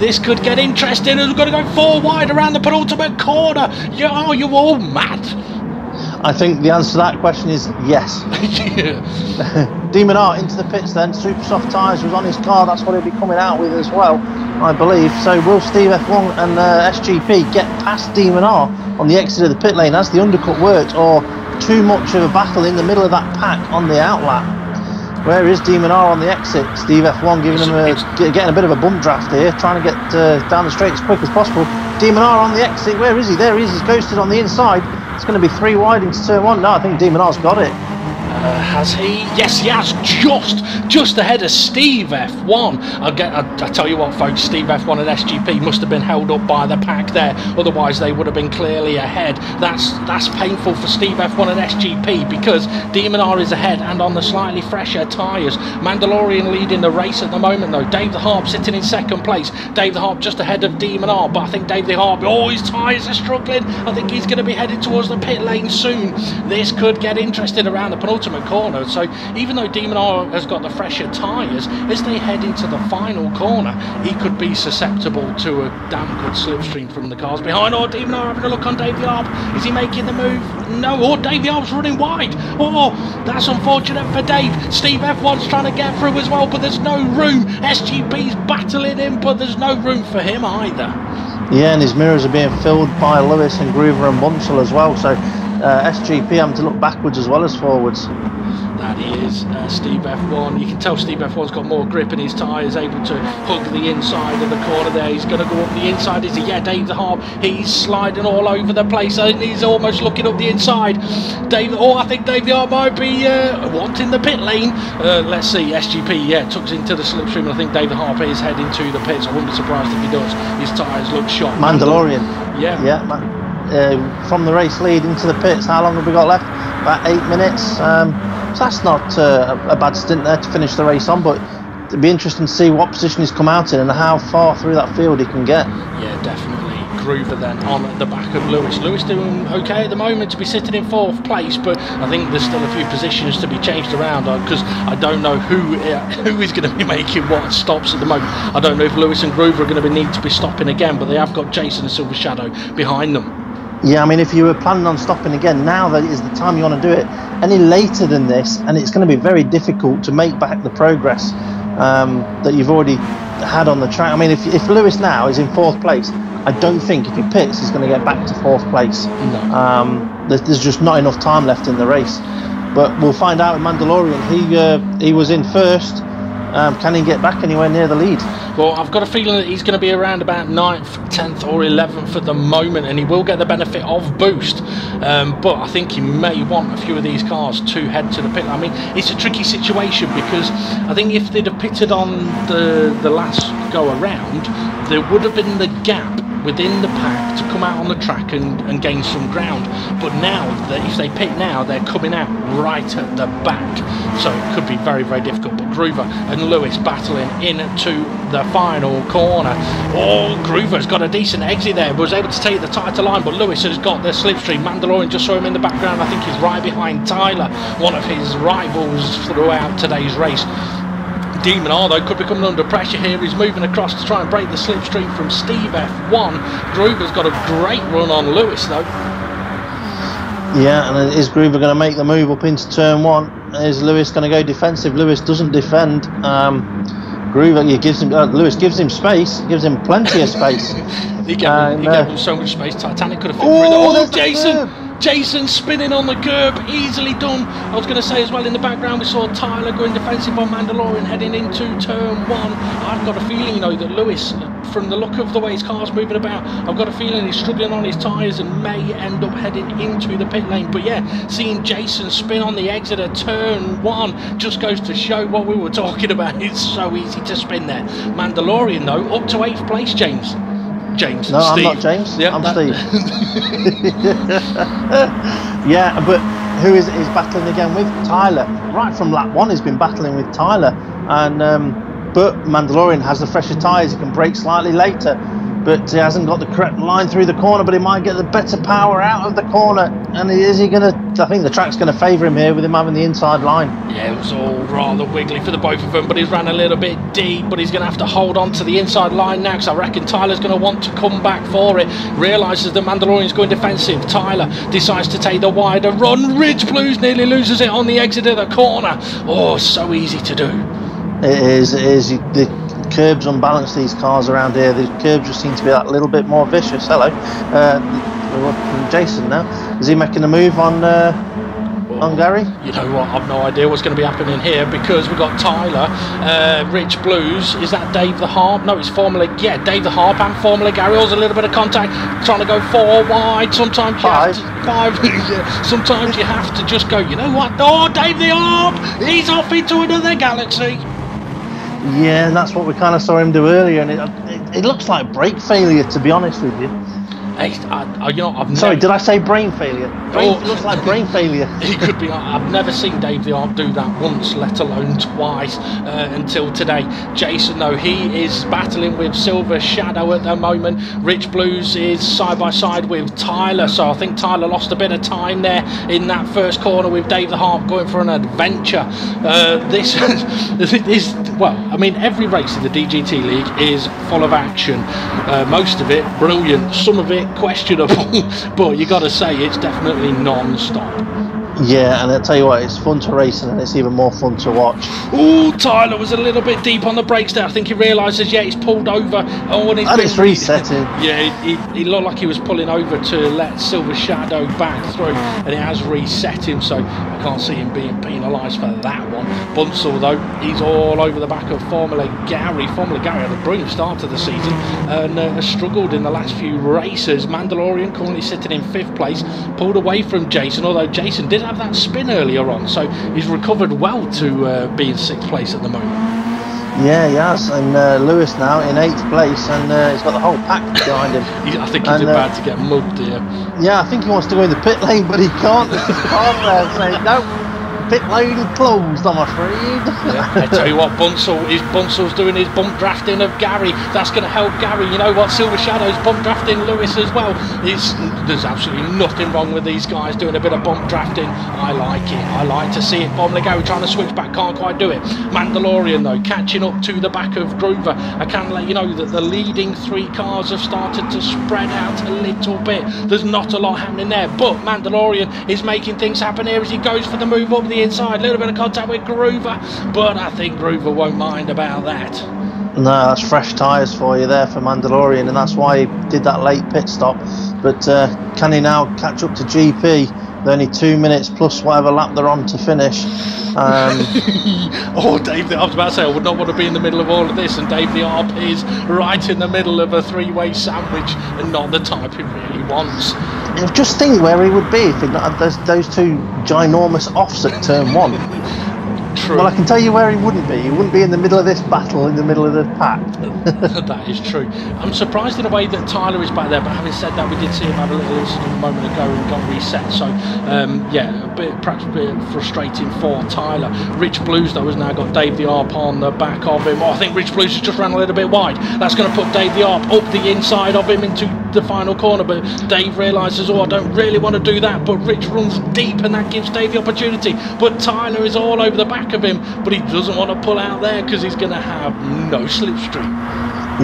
This could get interesting. We've got to go 4 wide around the penultimate corner. Oh, you're all mad. I think the answer to that question is yes. Demon R into the pits then. Super soft tyres was on his car. That's what he'll be coming out with as well, I believe. So will Steve F1 and SGP get past Demon R on the exit of the pit lane as the undercut worked, or too much of a battle in the middle of that pack on the outlap? Where is Demon R on the exit? Steve F1 giving him getting a bit of a bump draft here, trying to get down the straight as quick as possible. Demon R on the exit. Where is he? There he is. He's ghosted on the inside. It's going to be 3 wide into turn 1. No, I think Demon R's got it. Has he? Yes, he has. Just ahead of Steve F1. I tell you what, folks, Steve F1 and SGP must have been held up by the pack there. Otherwise, they would have been clearly ahead. That's painful for Steve F1 and SGP, because Demon R is ahead and on the slightly fresher tyres. Mandalorian leading the race at the moment, though. Dave the Harp sitting in 2nd place. Dave the Harp just ahead of Demon R, but I think Dave the Harp, oh, his tyres are struggling. I think he's going to be headed towards the pit lane soon. This could get interesting around the penultimate corner. So even though Demon R has got the fresher tyres, as they head into the final corner, he could be susceptible to a damn good slipstream from the cars behind. Oh, Demon R having a look on Dave the Harp. Is he making the move? No. Oh, Dave the Harp's running wide. Oh, that's unfortunate for Dave. Steve F1's trying to get through as well, but there's no room. SGP's battling him, but there's no room for him either. Yeah, and his mirrors are being filled by Lewis and Groover and Bunsell as well, so SGP having to look backwards as well as forwards. That is Steve F1. You can tell Steve F1's got more grip in his tyres, able to hug the inside of the corner there. He's going to go up the inside. Is he? Yeah, Dave the Harp. He's sliding all over the place. He's almost looking up the inside. I think Dave the Harp might be wanting the pit lane. Let's see. SGP, yeah, tucks into the slipstream, and I think Dave the Harp is heading to the pits. I wouldn't be surprised if he does. His tyres look shot. Mandalorian. Yeah. From the race lead into the pits, how long have we got left? About 8 minutes. So that's not a bad stint there to finish the race on, but it'd be interesting to see what position he's come out in and how far through that field he can get. Yeah, definitely. Groover then on the back of Lewis. Lewis doing okay at the moment to be sitting in 4th place, but I think there's still a few positions to be changed around because I don't know who is going to be making what stops at the moment. I don't know if Lewis and Groover are going to need to be stopping again, but they have got Jason and Silver Shadow behind them. Yeah, I mean, if you were planning on stopping again, now that is the time you want to do it. Any later than this, and it's going to be very difficult to make back the progress that you've already had on the track. I mean, if Lewis now is in 4th place, I don't think if he pits he's going to get back to 4th place. No. There's just not enough time left in the race. But we'll find out with Mandalorian. He was in 1st. Can he get back anywhere near the lead? Well, I've got a feeling that he's going to be around about 9th, 10th or 11th at the moment, and he will get the benefit of boost. But I think he may want a few of these cars to head to the pit. I mean, it's a tricky situation because I think if they'd have pitted on the last go around, there would have been the gap within the pack to come out on the track and gain some ground. But now, if they pit now, they're coming out right at the back. So it could be very, very difficult. But Groover and Lewis battling into the final corner. Oh, Groover's got a decent exit there, was able to take the tighter line, but Lewis has got the slipstream. Mandalorian just saw him in the background. I think he's right behind Tyler, one of his rivals throughout today's race. Demon Ardo could be coming under pressure here. He's moving across to try and break the slipstream from Steve F1. Groover's got a great run on Lewis though. Yeah, and is Groover going to make the move up into turn 1? Is Lewis going to go defensive? Lewis doesn't defend. Groover, Lewis gives him space, gives him plenty of space. he gave him so much space. Titanic could have fit through the... Oh, Jason! Jason spinning on the curb, easily done. I was going to say as well, in the background we saw Tyler going defensive on Mandalorian heading into turn 1. I've got a feeling though that Lewis, from the look of the way his car's moving about, I've got a feeling he's struggling on his tyres and may end up heading into the pit lane. But yeah, seeing Jason spin on the exit of turn 1 just goes to show what we were talking about. It's so easy to spin there. Mandalorian though, up to 8th place, James. No, Steve. I'm not James. Yeah, I'm Steve. Yeah, but who is battling again with Tyler? Right from lap 1, he's been battling with Tyler, and but Mandalorian has the fresher tyres. He can brake slightly later, but he hasn't got the correct line through the corner. But he might get the better power out of the corner. And is he going to? I think the track's going to favour him here with him having the inside line. Yeah, it was all rather wiggly for the both of them, but he's ran a little bit deep, but he's going to have to hold on to the inside line now, because I reckon Tyler's going to want to come back for it. Realises the Mandalorian's going defensive. Tyler decides to take the wider run. Ridge Blues nearly loses it on the exit of the corner. Oh, so easy to do. It is. The curbs unbalance these cars around here. The curbs just seem to be that little bit more vicious. Hello. Jason now. Is he making a move on Gary? You know what, I've no idea what's going to be happening here, because we've got Tyler, Rich Blues. Is that Dave the Harp? No, it's Formula, yeah, Dave the Harp and Formula Gary. There's a little bit of contact, trying to go 4 wide. Sometimes you have to, 5. Yeah, sometimes you have to just go, you know what? Oh, Dave the Harp, he's off into another galaxy. Yeah, and that's what we kind of saw him do earlier, and it looks like brake failure, to be honest with you. Hey, you know, Sorry, did I say brain failure? It looks like brain failure. He could be. I've never seen Dave the Arp do that once, let alone twice, until today. Jason, though, he is battling with Silver Shadow at the moment. Rich Blues is side by side with Tyler, so I think Tyler lost a bit of time there in that first corner with Dave the Harp going for an adventure. This is, well, I mean, every race in the DGT League is full of action. Most of it brilliant, some of it questionable, but you got to say it's definitely non-stop. Yeah, and I'll tell you what, it's fun to race and it's even more fun to watch. Oh, Tyler was a little bit deep on the brakes there. I think he realises, yeah, he's pulled over. Oh, and it's resetting. Yeah, he looked like he was pulling over to let Silver Shadow back through, and it has reset him, so I can't see him being penalised for that one. Bunsell, though, he's all over the back of Formula Gary. Formula Gary had a brilliant start to the season and has struggled in the last few races. Mandalorian currently sitting in 5th place, pulled away from Jason, although Jason did have that spin earlier on, so he's recovered well to be in 6th place at the moment. Yeah, he has, and Lewis now in 8th place, and he's got the whole pack behind him. I think he's about to get mugged here. Yeah, I think he wants to go in the pit lane, but he can't. There's his car there saying, no, pit lane closed, I'm afraid. Yeah, I tell you what, Bunsel's doing his bump drafting of Gary. That's going to help Gary. You know what, Silver Shadow's bump drafting Lewis as well. There's absolutely nothing wrong with these guys doing a bit of bump drafting. I like it. I like to see it. Formula Gary trying to switch back, can't quite do it. Mandalorian though, catching up to the back of Groover. I can let you know that the leading 3 cars have started to spread out a little bit. There's not a lot happening there, but Mandalorian is making things happen here as he goes for the move up the inside. A little bit of contact with Groover, but I think Groover won't mind about that. No, that's fresh tyres for you there for Mandalorian, and that's why he did that late pit stop. But can he now catch up to GP? They're only 2 minutes plus whatever lap they're on to finish. Oh, Dave, I was about to say I would not want to be in the middle of all of this, and Dave the Arp is right in the middle of a 3-way sandwich and not the type he really wants. Just think where he would be if he'd not had those 2 ginormous offs at turn 1. True. Well, I can tell you where he wouldn't be. He wouldn't be in the middle of this battle, in the middle of the pack. That is true. I'm surprised in a way that Tyler is back there, but having said that, we did see him have a little incident a moment ago and got reset. So, yeah, perhaps a bit frustrating for Tyler. Rich Blues, though, has now got Dave the Arp on the back of him. Oh, I think Rich Blues has just ran a little bit wide. That's going to put Dave the Arp up the inside of him into the final corner, but Dave realises, oh, I don't really want to do that, but Rich runs deep and that gives Dave the opportunity. But Tyler is all over the back of him, but he doesn't want to pull out there because he's going to have no slipstream.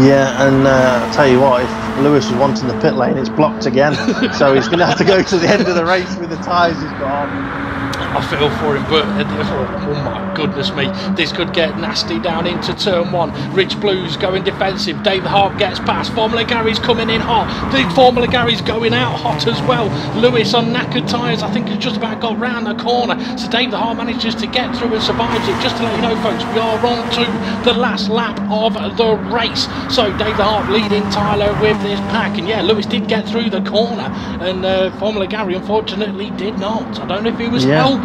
Yeah, and I'll tell you what, if Lewis was wanting the pit lane, it's blocked again. So he's going to have to go to the end of the race with the tyres he's got on. I feel for him, but oh my goodness me, this could get nasty down into turn 1. Rich Blues going defensive. Dave Hart gets past. Formula Gary's coming in hot. The Formula Gary's going out hot as well. Lewis on knackered tyres, I think, has just about got round the corner. So Dave the Hart manages to get through and survives it. Just to let you know, folks, we are on to the last lap of the race. So Dave the Hart leading Tyler with this pack. And yeah, Lewis did get through the corner, and Formula Gary unfortunately did not. I don't know if he was helped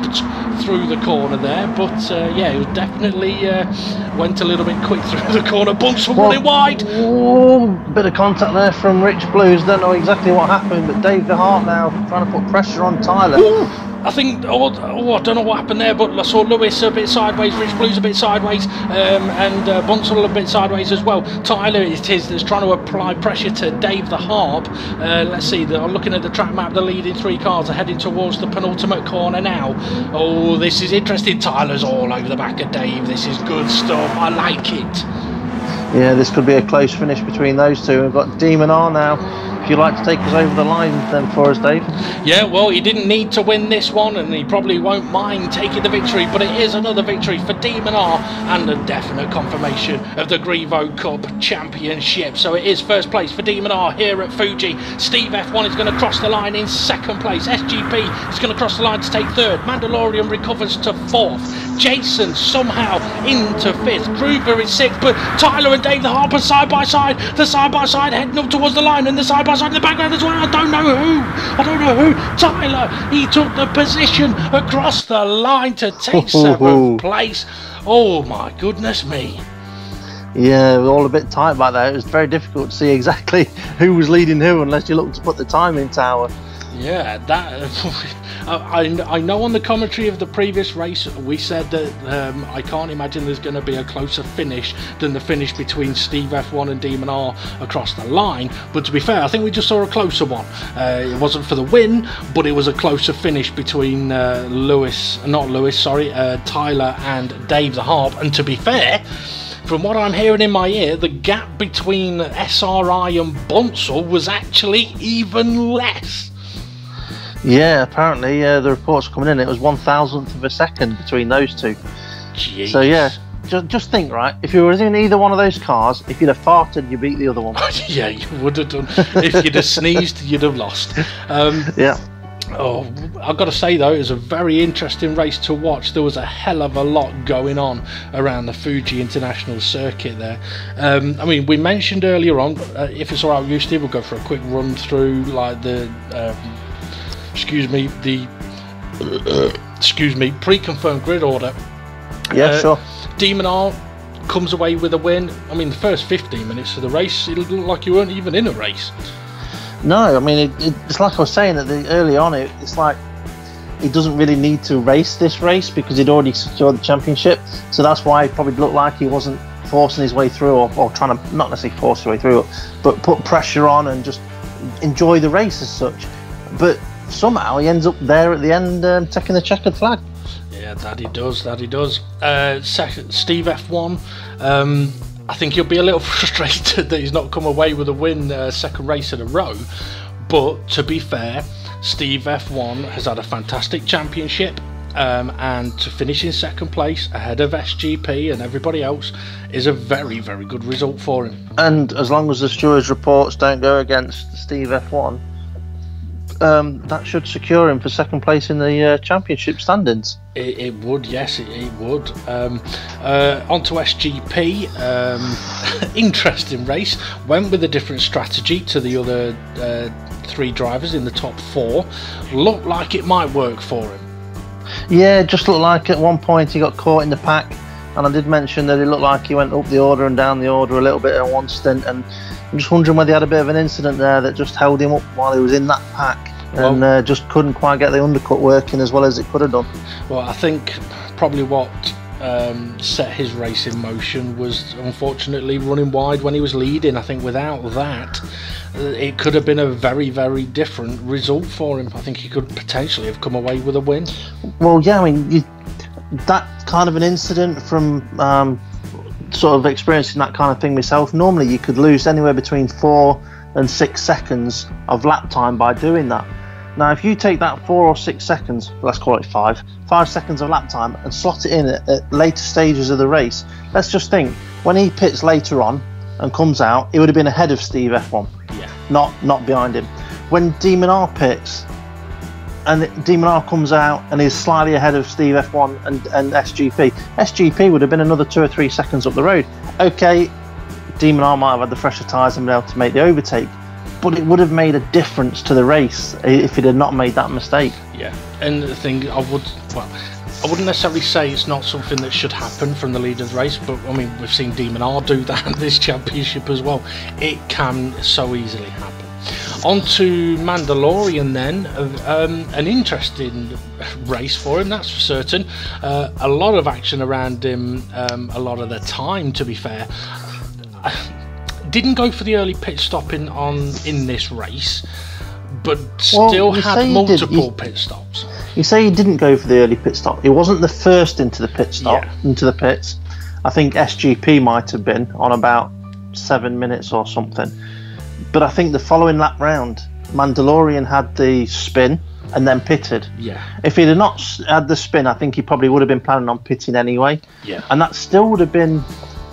through the corner there, but yeah, he was definitely went a little bit quick through the corner. Bunsen running wide. Oh, bit of contact there from Rich Blues. Don't know exactly what happened, but Dave the Hart now trying to put pressure on Tyler. Ooh. I think, I don't know what happened there, but I saw Lewis a bit sideways, Rich Blues a bit sideways, and Bunsell a bit sideways as well. Tyler it is that's trying to apply pressure to Dave the Harp. Let's see, I'm looking at the track map, the leading 3 cars are heading towards the penultimate corner now. Oh, this is interesting. Tyler's all over the back of Dave. This is good stuff. I like it. Yeah, this could be a close finish between those 2. We've got Demon R now. If you'd like to take us over the line then for us, Dave. Yeah, well, he didn't need to win this one, and he probably won't mind taking the victory, but it is another victory for Demon R and a definite confirmation of the GR3EVO Cup Championship. So it is first place for Demon R here at Fuji. Steve F1 is going to cross the line in 2nd place. SGP is going to cross the line to take 3rd. Mandalorian recovers to 4th. Jason somehow into 5th. Groover is 6th, but Tyler and Dave the Harper side by side. The side by side heading up towards the line, and the side by side in the background as well. I don't know who. Tyler, he took the position across the line to take 7th place. Oh my goodness me. Yeah, it was all a bit tight back there. It was very difficult to see exactly who was leading who unless you looked to put the timing tower. Yeah, that I know on the commentary of the previous race we said that I can't imagine there's going to be a closer finish than the finish between Steve F1 and Demon R across the line, but to be fair, I think we just saw a closer one. It wasn't for the win, but it was a closer finish between Tyler and Dave the Harp, and to be fair, from what I'm hearing in my ear, the gap between SRI and Bunsell was actually even less. Yeah, apparently the reports coming in, it was 1,000th of a second between those 2. Jeez. So yeah, just think, right, if you were in either one of those cars, if you'd have farted, you beat the other one. Yeah, you would have done. If you'd have sneezed, you'd have lost. Yeah. Oh, I've got to say though, it was a very interesting race to watch. There was a hell of a lot going on around the Fuji International Circuit there. I mean, we mentioned earlier on, if it's alright with you, Steve, we'll go for a quick run through like the pre-confirmed grid order. Yeah, sure. Demon R comes away with a win. I mean, the first 15 minutes of the race, it looked like you weren't even in a race. No, I mean, it's like I was saying early on, it's like he doesn't really need to race this race because he'd already secured the championship. So that's why it probably looked like he wasn't forcing his way through, or trying to, not necessarily force his way through, but put pressure on and just enjoy the race as such. But somehow he ends up there at the end, taking the checkered flag. Yeah, that he does. Second, Steve F1. I think he'll be a little frustrated that he's not come away with a win, second race in a row. But to be fair, Steve F1 has had a fantastic championship, and to finish in second place ahead of SGP and everybody else is a very, very good result for him. And as long as the stewards' reports don't go against Steve F1, that should secure him for second place in the championship standings. It would, yes, it would. On to SGP. Interesting race. Went with a different strategy to the other 3 drivers in the top 4. Looked like it might work for him. Yeah, it just looked like at one point he got caught in the pack, and I did mention that it looked like he went up the order and down the order a little bit in one stint, and I'm just wondering whether he had a bit of an incident there that just held him up while he was in that pack, and just couldn't quite get the undercut working as well as it could have done. Well, I think probably what set his race in motion was unfortunately running wide when he was leading. I think without that, it could have been a very, very different result for him. I think he could potentially have come away with a win. Well, yeah, I mean, that kind of an incident from sort of experiencing that kind of thing myself, normally you could lose anywhere between 4 and 6 seconds of lap time by doing that. Now, if you take that 4 or 6 seconds, let's call it 5 seconds of lap time, and slot it in at later stages of the race, let's just think, when he pits later on and comes out, he would have been ahead of Steve F1, not behind him. When Demon R pits, and Demon R comes out and is slightly ahead of Steve F1 and SGP would have been another 2 or 3 seconds up the road. Okay, Demon R might have had the fresher tyres and been able to make the overtake, but it would have made a difference to the race if it had not made that mistake. Yeah, and the thing I wouldn't necessarily say it's not something that should happen from the lead of the race, but I mean, we've seen Demon R do that in this championship as well. It can so easily happen. On to Mandalorian then. An interesting race for him, that's for certain. A lot of action around him a lot of the time, to be fair. Didn't go for the early pit stop in this race, but still had multiple pit stops. You say he didn't go for the early pit stop. He wasn't the first into the pit stop, into the pits. I think SGP might have been on about 7 minutes or something. But I think the following lap round, Mandalorian had the spin and then pitted. Yeah. If he'd have not had the spin, I think he probably would have been planning on pitting anyway. Yeah. And that still would have been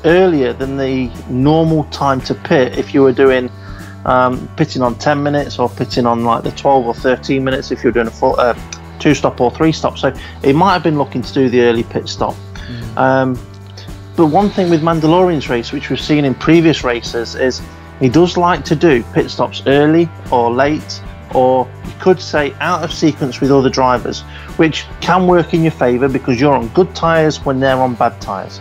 earlier than the normal time to pit if you were doing pitting on 10 minutes or pitting on like the 12 or 13 minutes if you were doing a 2-stop or 3-stop. So it might have been looking to do the early pit stop. But one thing with Mandalorian's race, which we've seen in previous races, is he does like to do pit stops early or late, or you could say out of sequence with other drivers, which can work in your favour because you're on good tyres when they're on bad tyres.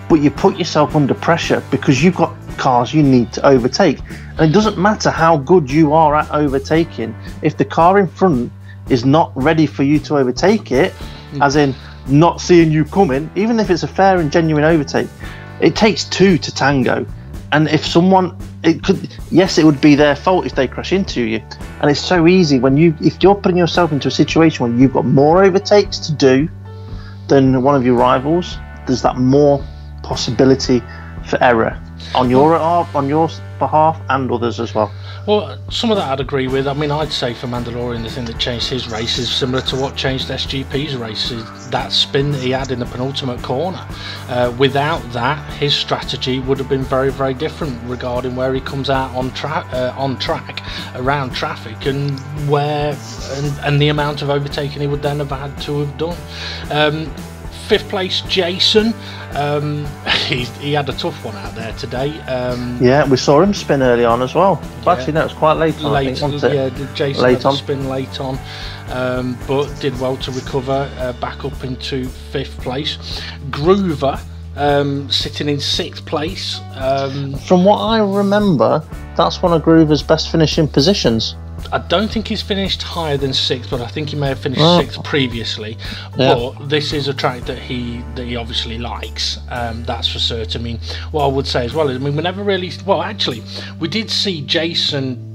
But you put yourself under pressure because you've got cars you need to overtake. And it doesn't matter how good you are at overtaking, if the car in front is not ready for you to overtake it, as in not seeing you coming, even if it's a fair and genuine overtake, it takes 2 to tango. And if someone, it would be their fault if they crash into you. And it's so easy if you're putting yourself into a situation where you've got more overtakes to do than one of your rivals, there's that more possibility for error on your behalf and others as well. Well, some of that I'd agree with. I mean, I'd say for Mandalorian, the thing that changed his race is similar to what changed SGP's race, is that spin that he had in the penultimate corner. Without that, his strategy would have been very, very different regarding where he comes out on track around traffic, and and the amount of overtaking he would then have had to have done. 5th place, Jason. He had a tough one out there today. Yeah, we saw him spin early on as well. Actually, no, it was quite late on. I think, wasn't it? Yeah, Jason had to spin late on, but did well to recover back up into 5th place. Groover sitting in 6th place. From what I remember, that's one of Groover's best finishing positions. I don't think he's finished higher than 6th, but I think he may have finished 6th previously. Yeah. But this is a track that he obviously likes. That's for certain. I mean, what I would say as well is, I mean, we never really. Well, actually, we did see Jason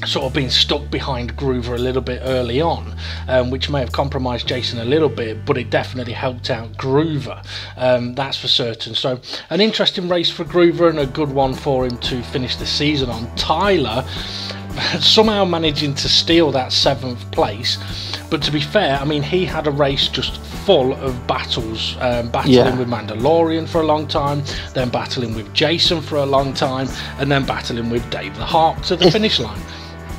sort of being stuck behind Groover a little bit early on, which may have compromised Jason a little bit, but it definitely helped out Groover, that's for certain. So an interesting race for Groover and a good one for him to finish the season on. Tyler somehow managing to steal that 7th place, but to be fair, I mean, he had a race just full of battles, battling with Mandalorian for a long time, then battling with Jason for a long time, and then battling with Dave the Harp to the finish line.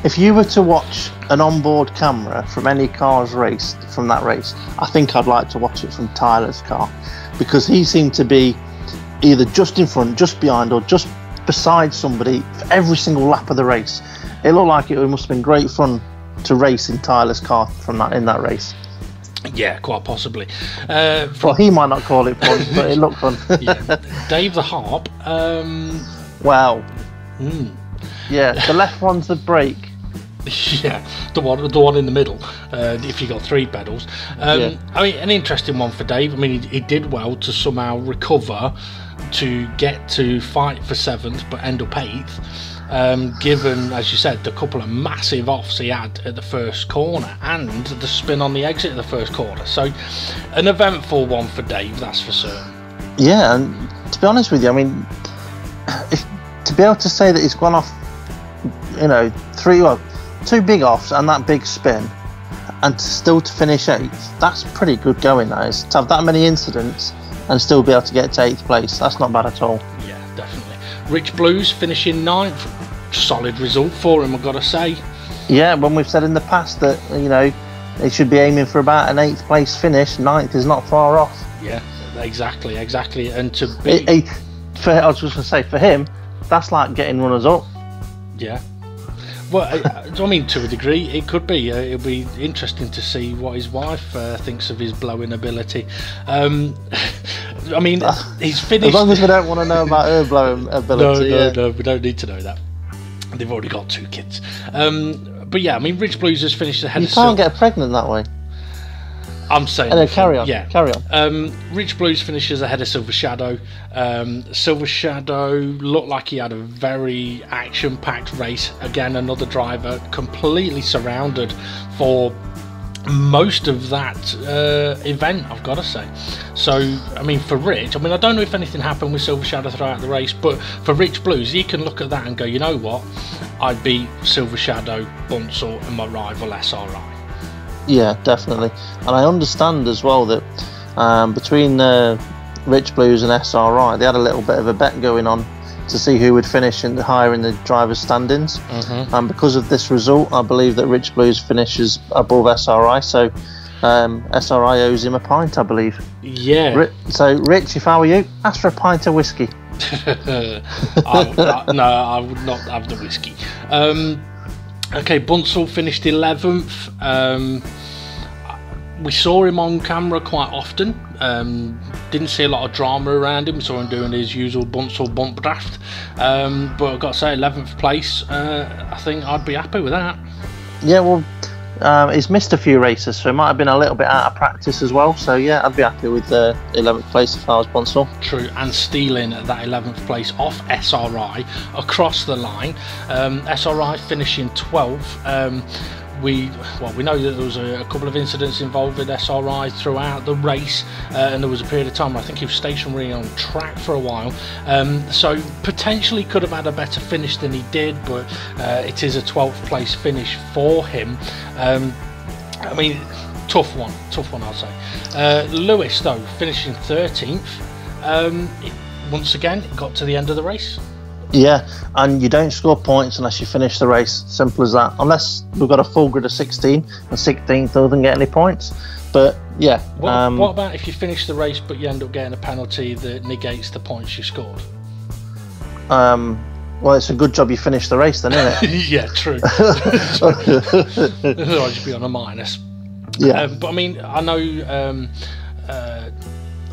If you were to watch an onboard camera from any car's race, from that race, I think I'd like to watch it from Tyler's car, because he seemed to be either just in front, just behind, or just beside somebody for every single lap of the race. It looked like it must have been great fun to race in Tyler's car in that race. Yeah, quite possibly. Well, he might not call it fun, but it looked fun. Yeah. Dave the Harp. Wow. Yeah, the left one's the brake. Yeah, the one in the middle. If you got 3 pedals. I mean, an interesting one for Dave. I mean, he did well to somehow recover to get to fight for 7th, but end up 8th. Given, as you said, the couple of massive offs he had at the first corner and the spin on the exit of the first corner. So, an eventful one for Dave, that's for certain. Yeah, and to be honest with you, I mean, to be able to say that he's gone off, you know, 2 big offs and that big spin, and still to finish 8th, that's pretty good going, that is. To have that many incidents and still be able to get to 8th place, that's not bad at all. Yeah, definitely. Rich Blues finishing 9th. Solid result for him, I've got to say. Yeah, when we've said in the past that, you know, he should be aiming for about an 8th place finish, 9th is not far off. Yeah, exactly. And to be... I was just going to say, for him, that's like getting runners up. Yeah. Well, I mean, to a degree, it could be. It'll be interesting to see what his wife thinks of his blowing ability. I mean, he's finished... As long as we don't want to know about her blowing ability. No, we don't need to know that. They've already got 2 kids. But yeah, I mean, Rich Blues has finished ahead of... You can't get pregnant that way. I'm saying... No, carry on. Yeah. Carry on. Rich Blues finishes ahead of Silver Shadow. Silver Shadow looked like he had a very action-packed race. Again, another driver completely surrounded for most of that event, I've got to say. So, I mean, for Rich, I mean, I don't know if anything happened with Silver Shadow throughout the race, but for Rich Blues, he can look at that and go, you know what? I beat Silver Shadow, Bunsell, and my rival SRI. Yeah, definitely. And I understand as well that between Rich Blues and SRI, they had a little bit of a bet going on to see who would finish higher in the driver's standings. And because of this result, I believe that Rich Blues finishes above SRI, so SRI owes him a pint, I believe. Yeah. So, Rich, if I were you, ask for a pint of whiskey. No, I would not have the whiskey. Okay, Bunsell finished 11th. We saw him on camera quite often. Didn't see a lot of drama around him. We saw him doing his usual Bunsell bump draft. But I've got to say, 11th place, I think I'd be happy with that. Yeah, well, he's missed a few races, so he might have been a little bit out of practice as well. So yeah, I'd be happy with 11th place if I was Bunsell. True, and stealing that 11th place off SRI across the line. SRI finishing 12th. We know that there was a couple of incidents involving SRI throughout the race, and there was a period of time where I think he was stationary on track for a while, so potentially could have had a better finish than he did, but it is a 12th place finish for him. I mean, tough one I'll say. Lewis though finishing 13th, once again got to the end of the race. Yeah, and you don't score points unless you finish the race. Simple as that. Unless we've got a full grid of 16, and 16th doesn't get any points. But yeah. What about if you finish the race but you end up getting a penalty that negates the points you scored? Well, it's a good job you finished the race then, isn't it? Yeah, true. Otherwise you'd be on a minus. Yeah. But I mean, I know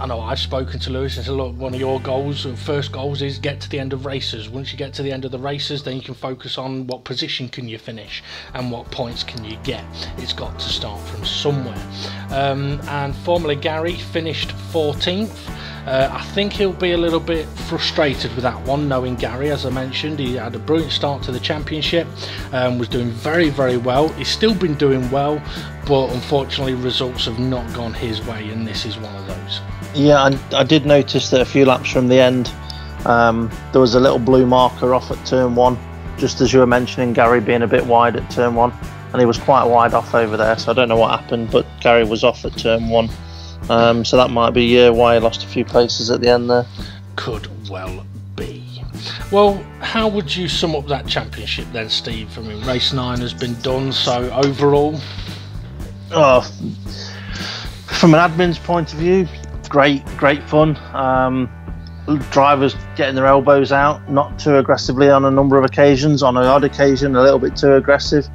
I know I've spoken to Lewis and said, look, one of your goals, first goals, is get to the end of races. Once you get to the end of the races, then you can focus on what position can you finish and what points can you get. It's got to start from somewhere. And Formula Gary finished 14th. I think he'll be a little bit frustrated with that one, knowing Gary. As I mentioned, he had a brilliant start to the championship, was doing very, very well. He's still been doing well, but unfortunately results have not gone his way, and this is one of those. Yeah, I did notice that a few laps from the end, there was a little blue marker off at turn 1, just as you were mentioning Gary being a bit wide at turn 1, and he was quite wide off over there, so I don't know what happened, but Gary was off at turn 1. So that might be why he lost a few places at the end there. Could well be. Well, how would you sum up that championship then, Steve? I mean, race 9 has been done, so overall? Oh, from an admin's point of view, great fun. Drivers getting their elbows out, not too aggressively on a number of occasions, on an odd occasion a little bit too aggressive,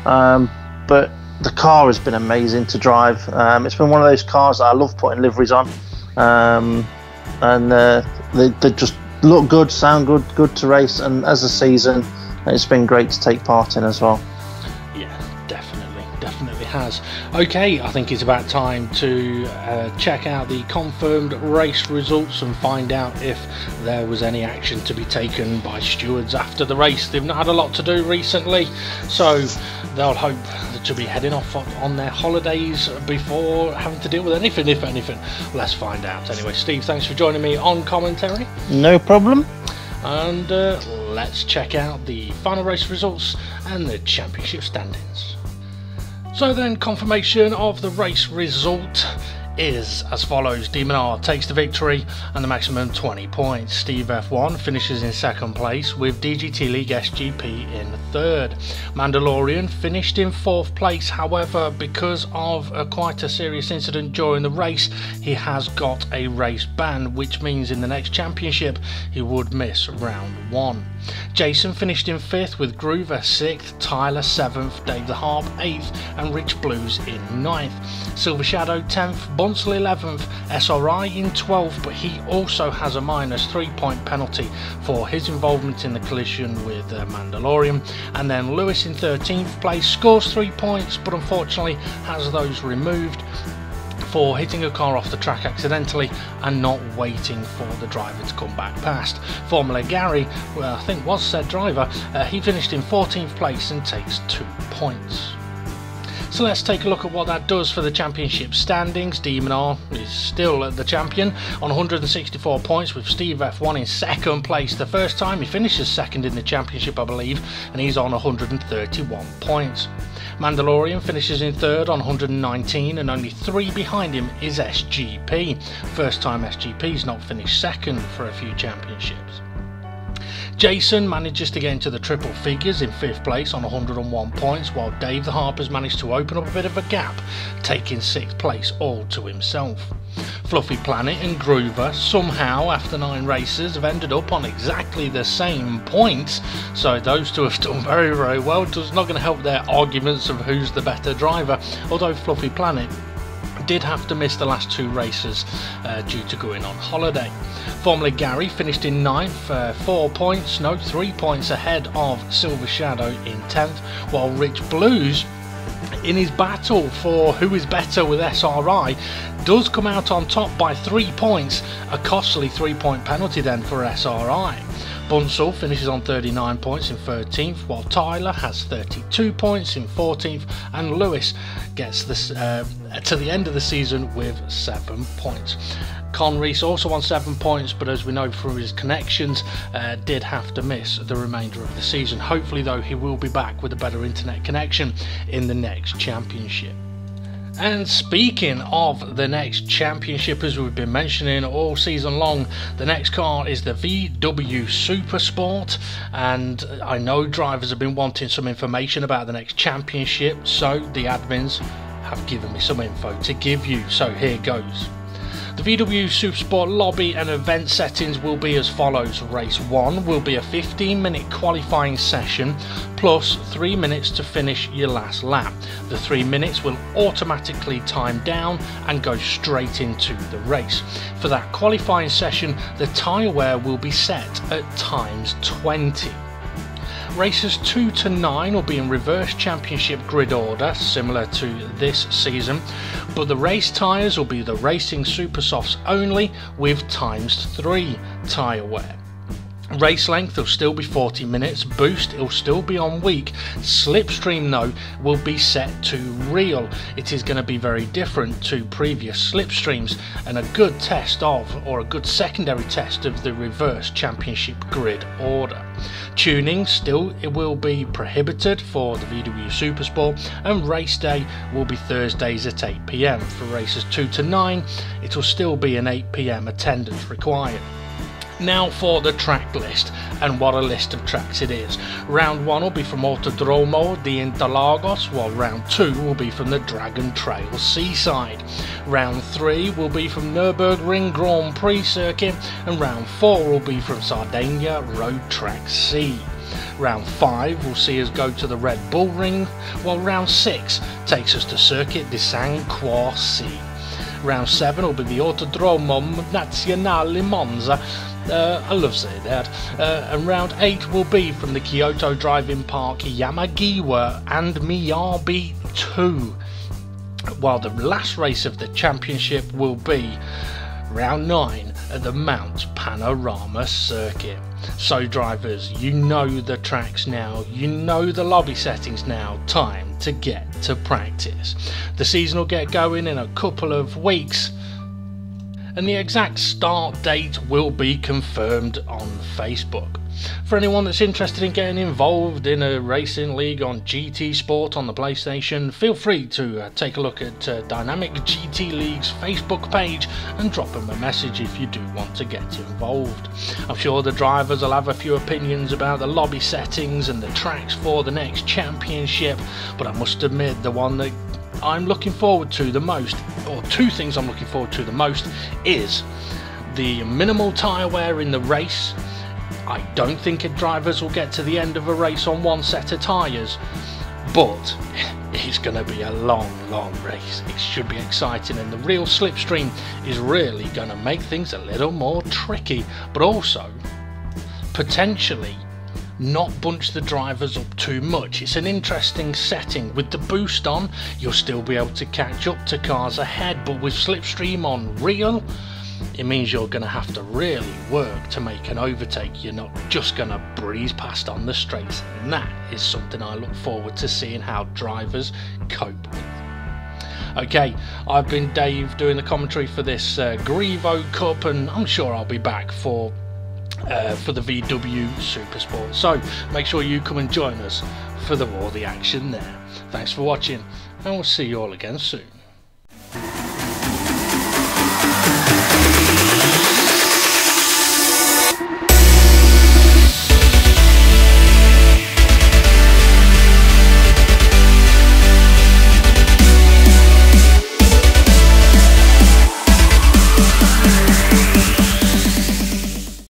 but the car has been amazing to drive. It's been one of those cars that I love putting liveries on, and they just look good, sound good to race, and as a season it's been great to take part in as well. Yeah, definitely has. Okay, I think it's about time to check out the confirmed race results and find out if there was any action to be taken by stewards after the race. They've not had a lot to do recently, so they'll hope to be heading off on their holidays before having to deal with anything, if anything. Let's find out. Anyway, Steve, thanks for joining me on commentary. No problem. And let's check out the final race results and the championship standings. So then, confirmation of the race result is as follows. Demon R takes the victory and the maximum 20 points. Steve F1 finishes in second place with DGT League SGP in third. Mandalorian finished in fourth place, however, because of quite a serious incident during the race, he has got a race ban, which means in the next championship he would miss round 1. Jason finished in 5th with Groover 6th, Tyler 7th, Dave the Harp 8th and Rich Blues in 9th. Silver Shadow 10th, Bunsell 11th, SRI in 12th, but he also has a minus 3-point penalty for his involvement in the collision with Mandalorian. And then Lewis in 13th place scores 3 points, but unfortunately has those removed for hitting a car off the track accidentally and not waiting for the driver to come back past. Formula Gary, well, I think was said driver, he finished in 14th place and takes 2 points. So let's take a look at what that does for the championship standings. Demon R is still the champion on 164 points, with Steve F1 in second place. The first time he finishes second in the championship, I believe, and he's on 131 points. Mandalorian finishes in third on 119, and only 3 behind him is SGP. First time SGP's not finished second for a few championships. Jason manages to get into the triple figures in 5th place on 101 points, while Dave the Harp has managed to open up a bit of a gap, taking 6th place all to himself. Fluffy Planet and Groover somehow, after 9 races, have ended up on exactly the same points, so those two have done very, very well. It's not going to help their arguments of who's the better driver, although Fluffy Planet did have to miss the last 2 races due to going on holiday. Formula Gary finished in 9th, 3 points ahead of Silver Shadow in 10th, while Rich Blues, in his battle for who is better with SRI, does come out on top by 3 points, a costly 3-point penalty then for SRI. Bunsell finishes on 39 points in 13th, while Tyler has 32 points in 14th, and Lewis gets this to the end of the season with 7 points. Con Reese also on 7 points, but as we know from his connections, did have to miss the remainder of the season. Hopefully though, he will be back with a better internet connection in the next championship. And speaking of the next championship, as we've been mentioning all season long, the next car is the VW Super Sport, and I know drivers have been wanting some information about the next championship, so the admins have given me some info to give you, so here goes. The VW Supersport lobby and event settings will be as follows. Race 1 will be a 15-minute qualifying session plus 3 minutes to finish your last lap. The 3 minutes will automatically time down and go straight into the race. For that qualifying session, the tyre wear will be set at times 20. Races 2 to 9 will be in reverse championship grid order, similar to this season, but the race tyres will be the Racing Super Softs only with times 3 tyre wear. Race length will still be 40 minutes, boost it will still be on weak, slipstream though will be set to real. It is going to be very different to previous slipstreams and a good test of, or a good secondary test of, the reverse championship grid order. Tuning still it will be prohibited for the VW Supersport, and race day will be Thursdays at 8 PM. For races 2 to 9 it will still be an 8 PM attendance required. Now for the track list, and what a list of tracks it is. Round 1 will be from Autodromo de Interlagos, while round 2 will be from the Dragon Trail Seaside. Round 3 will be from Nürburgring Grand Prix circuit, and round 4 will be from Sardinia Road Track C. Round 5 will see us go to the Red Bull Ring, while round 6 takes us to Circuit de San Quasi. Round 7 will be the Autodromo Nazionale Monza. I love saying that. And round 8 will be from the Kyoto Driving Park Yamagiwa and Miyabi 2. While the last race of the championship will be round 9 at the Mount Panorama circuit. So drivers, you know the tracks now, you know the lobby settings now, time to get to practice. The season will get going in a couple of weeks, and the exact start date will be confirmed on Facebook. For anyone that's interested in getting involved in a racing league on GT Sport on the PlayStation, feel free to take a look at Dynamic GT League's Facebook page and drop them a message if you do want to get involved. I'm sure the drivers will have a few opinions about the lobby settings and the tracks for the next championship, but I must admit the one that I'm looking forward to the most, or two things I'm looking forward to the most, is the minimal tyre wear in the race. I don't think drivers will get to the end of a race on one set of tyres, but it's going to be a long race. It should be exciting, and the real slipstream is really going to make things a little more tricky, but also potentially not bunch the drivers up too much. It's an interesting setting. With the boost on, you'll still be able to catch up to cars ahead, but with slipstream on real, it means you're going to have to really work to make an overtake. You're not just going to breeze past on the straights, and that is something I look forward to seeing how drivers cope with. Okay, I've been Dave doing the commentary for this GR3EVO Cup, and I'm sure I'll be back for the VW Supersport, so make sure you come and join us for all the action there. Thanks for watching, and we'll see you all again soon.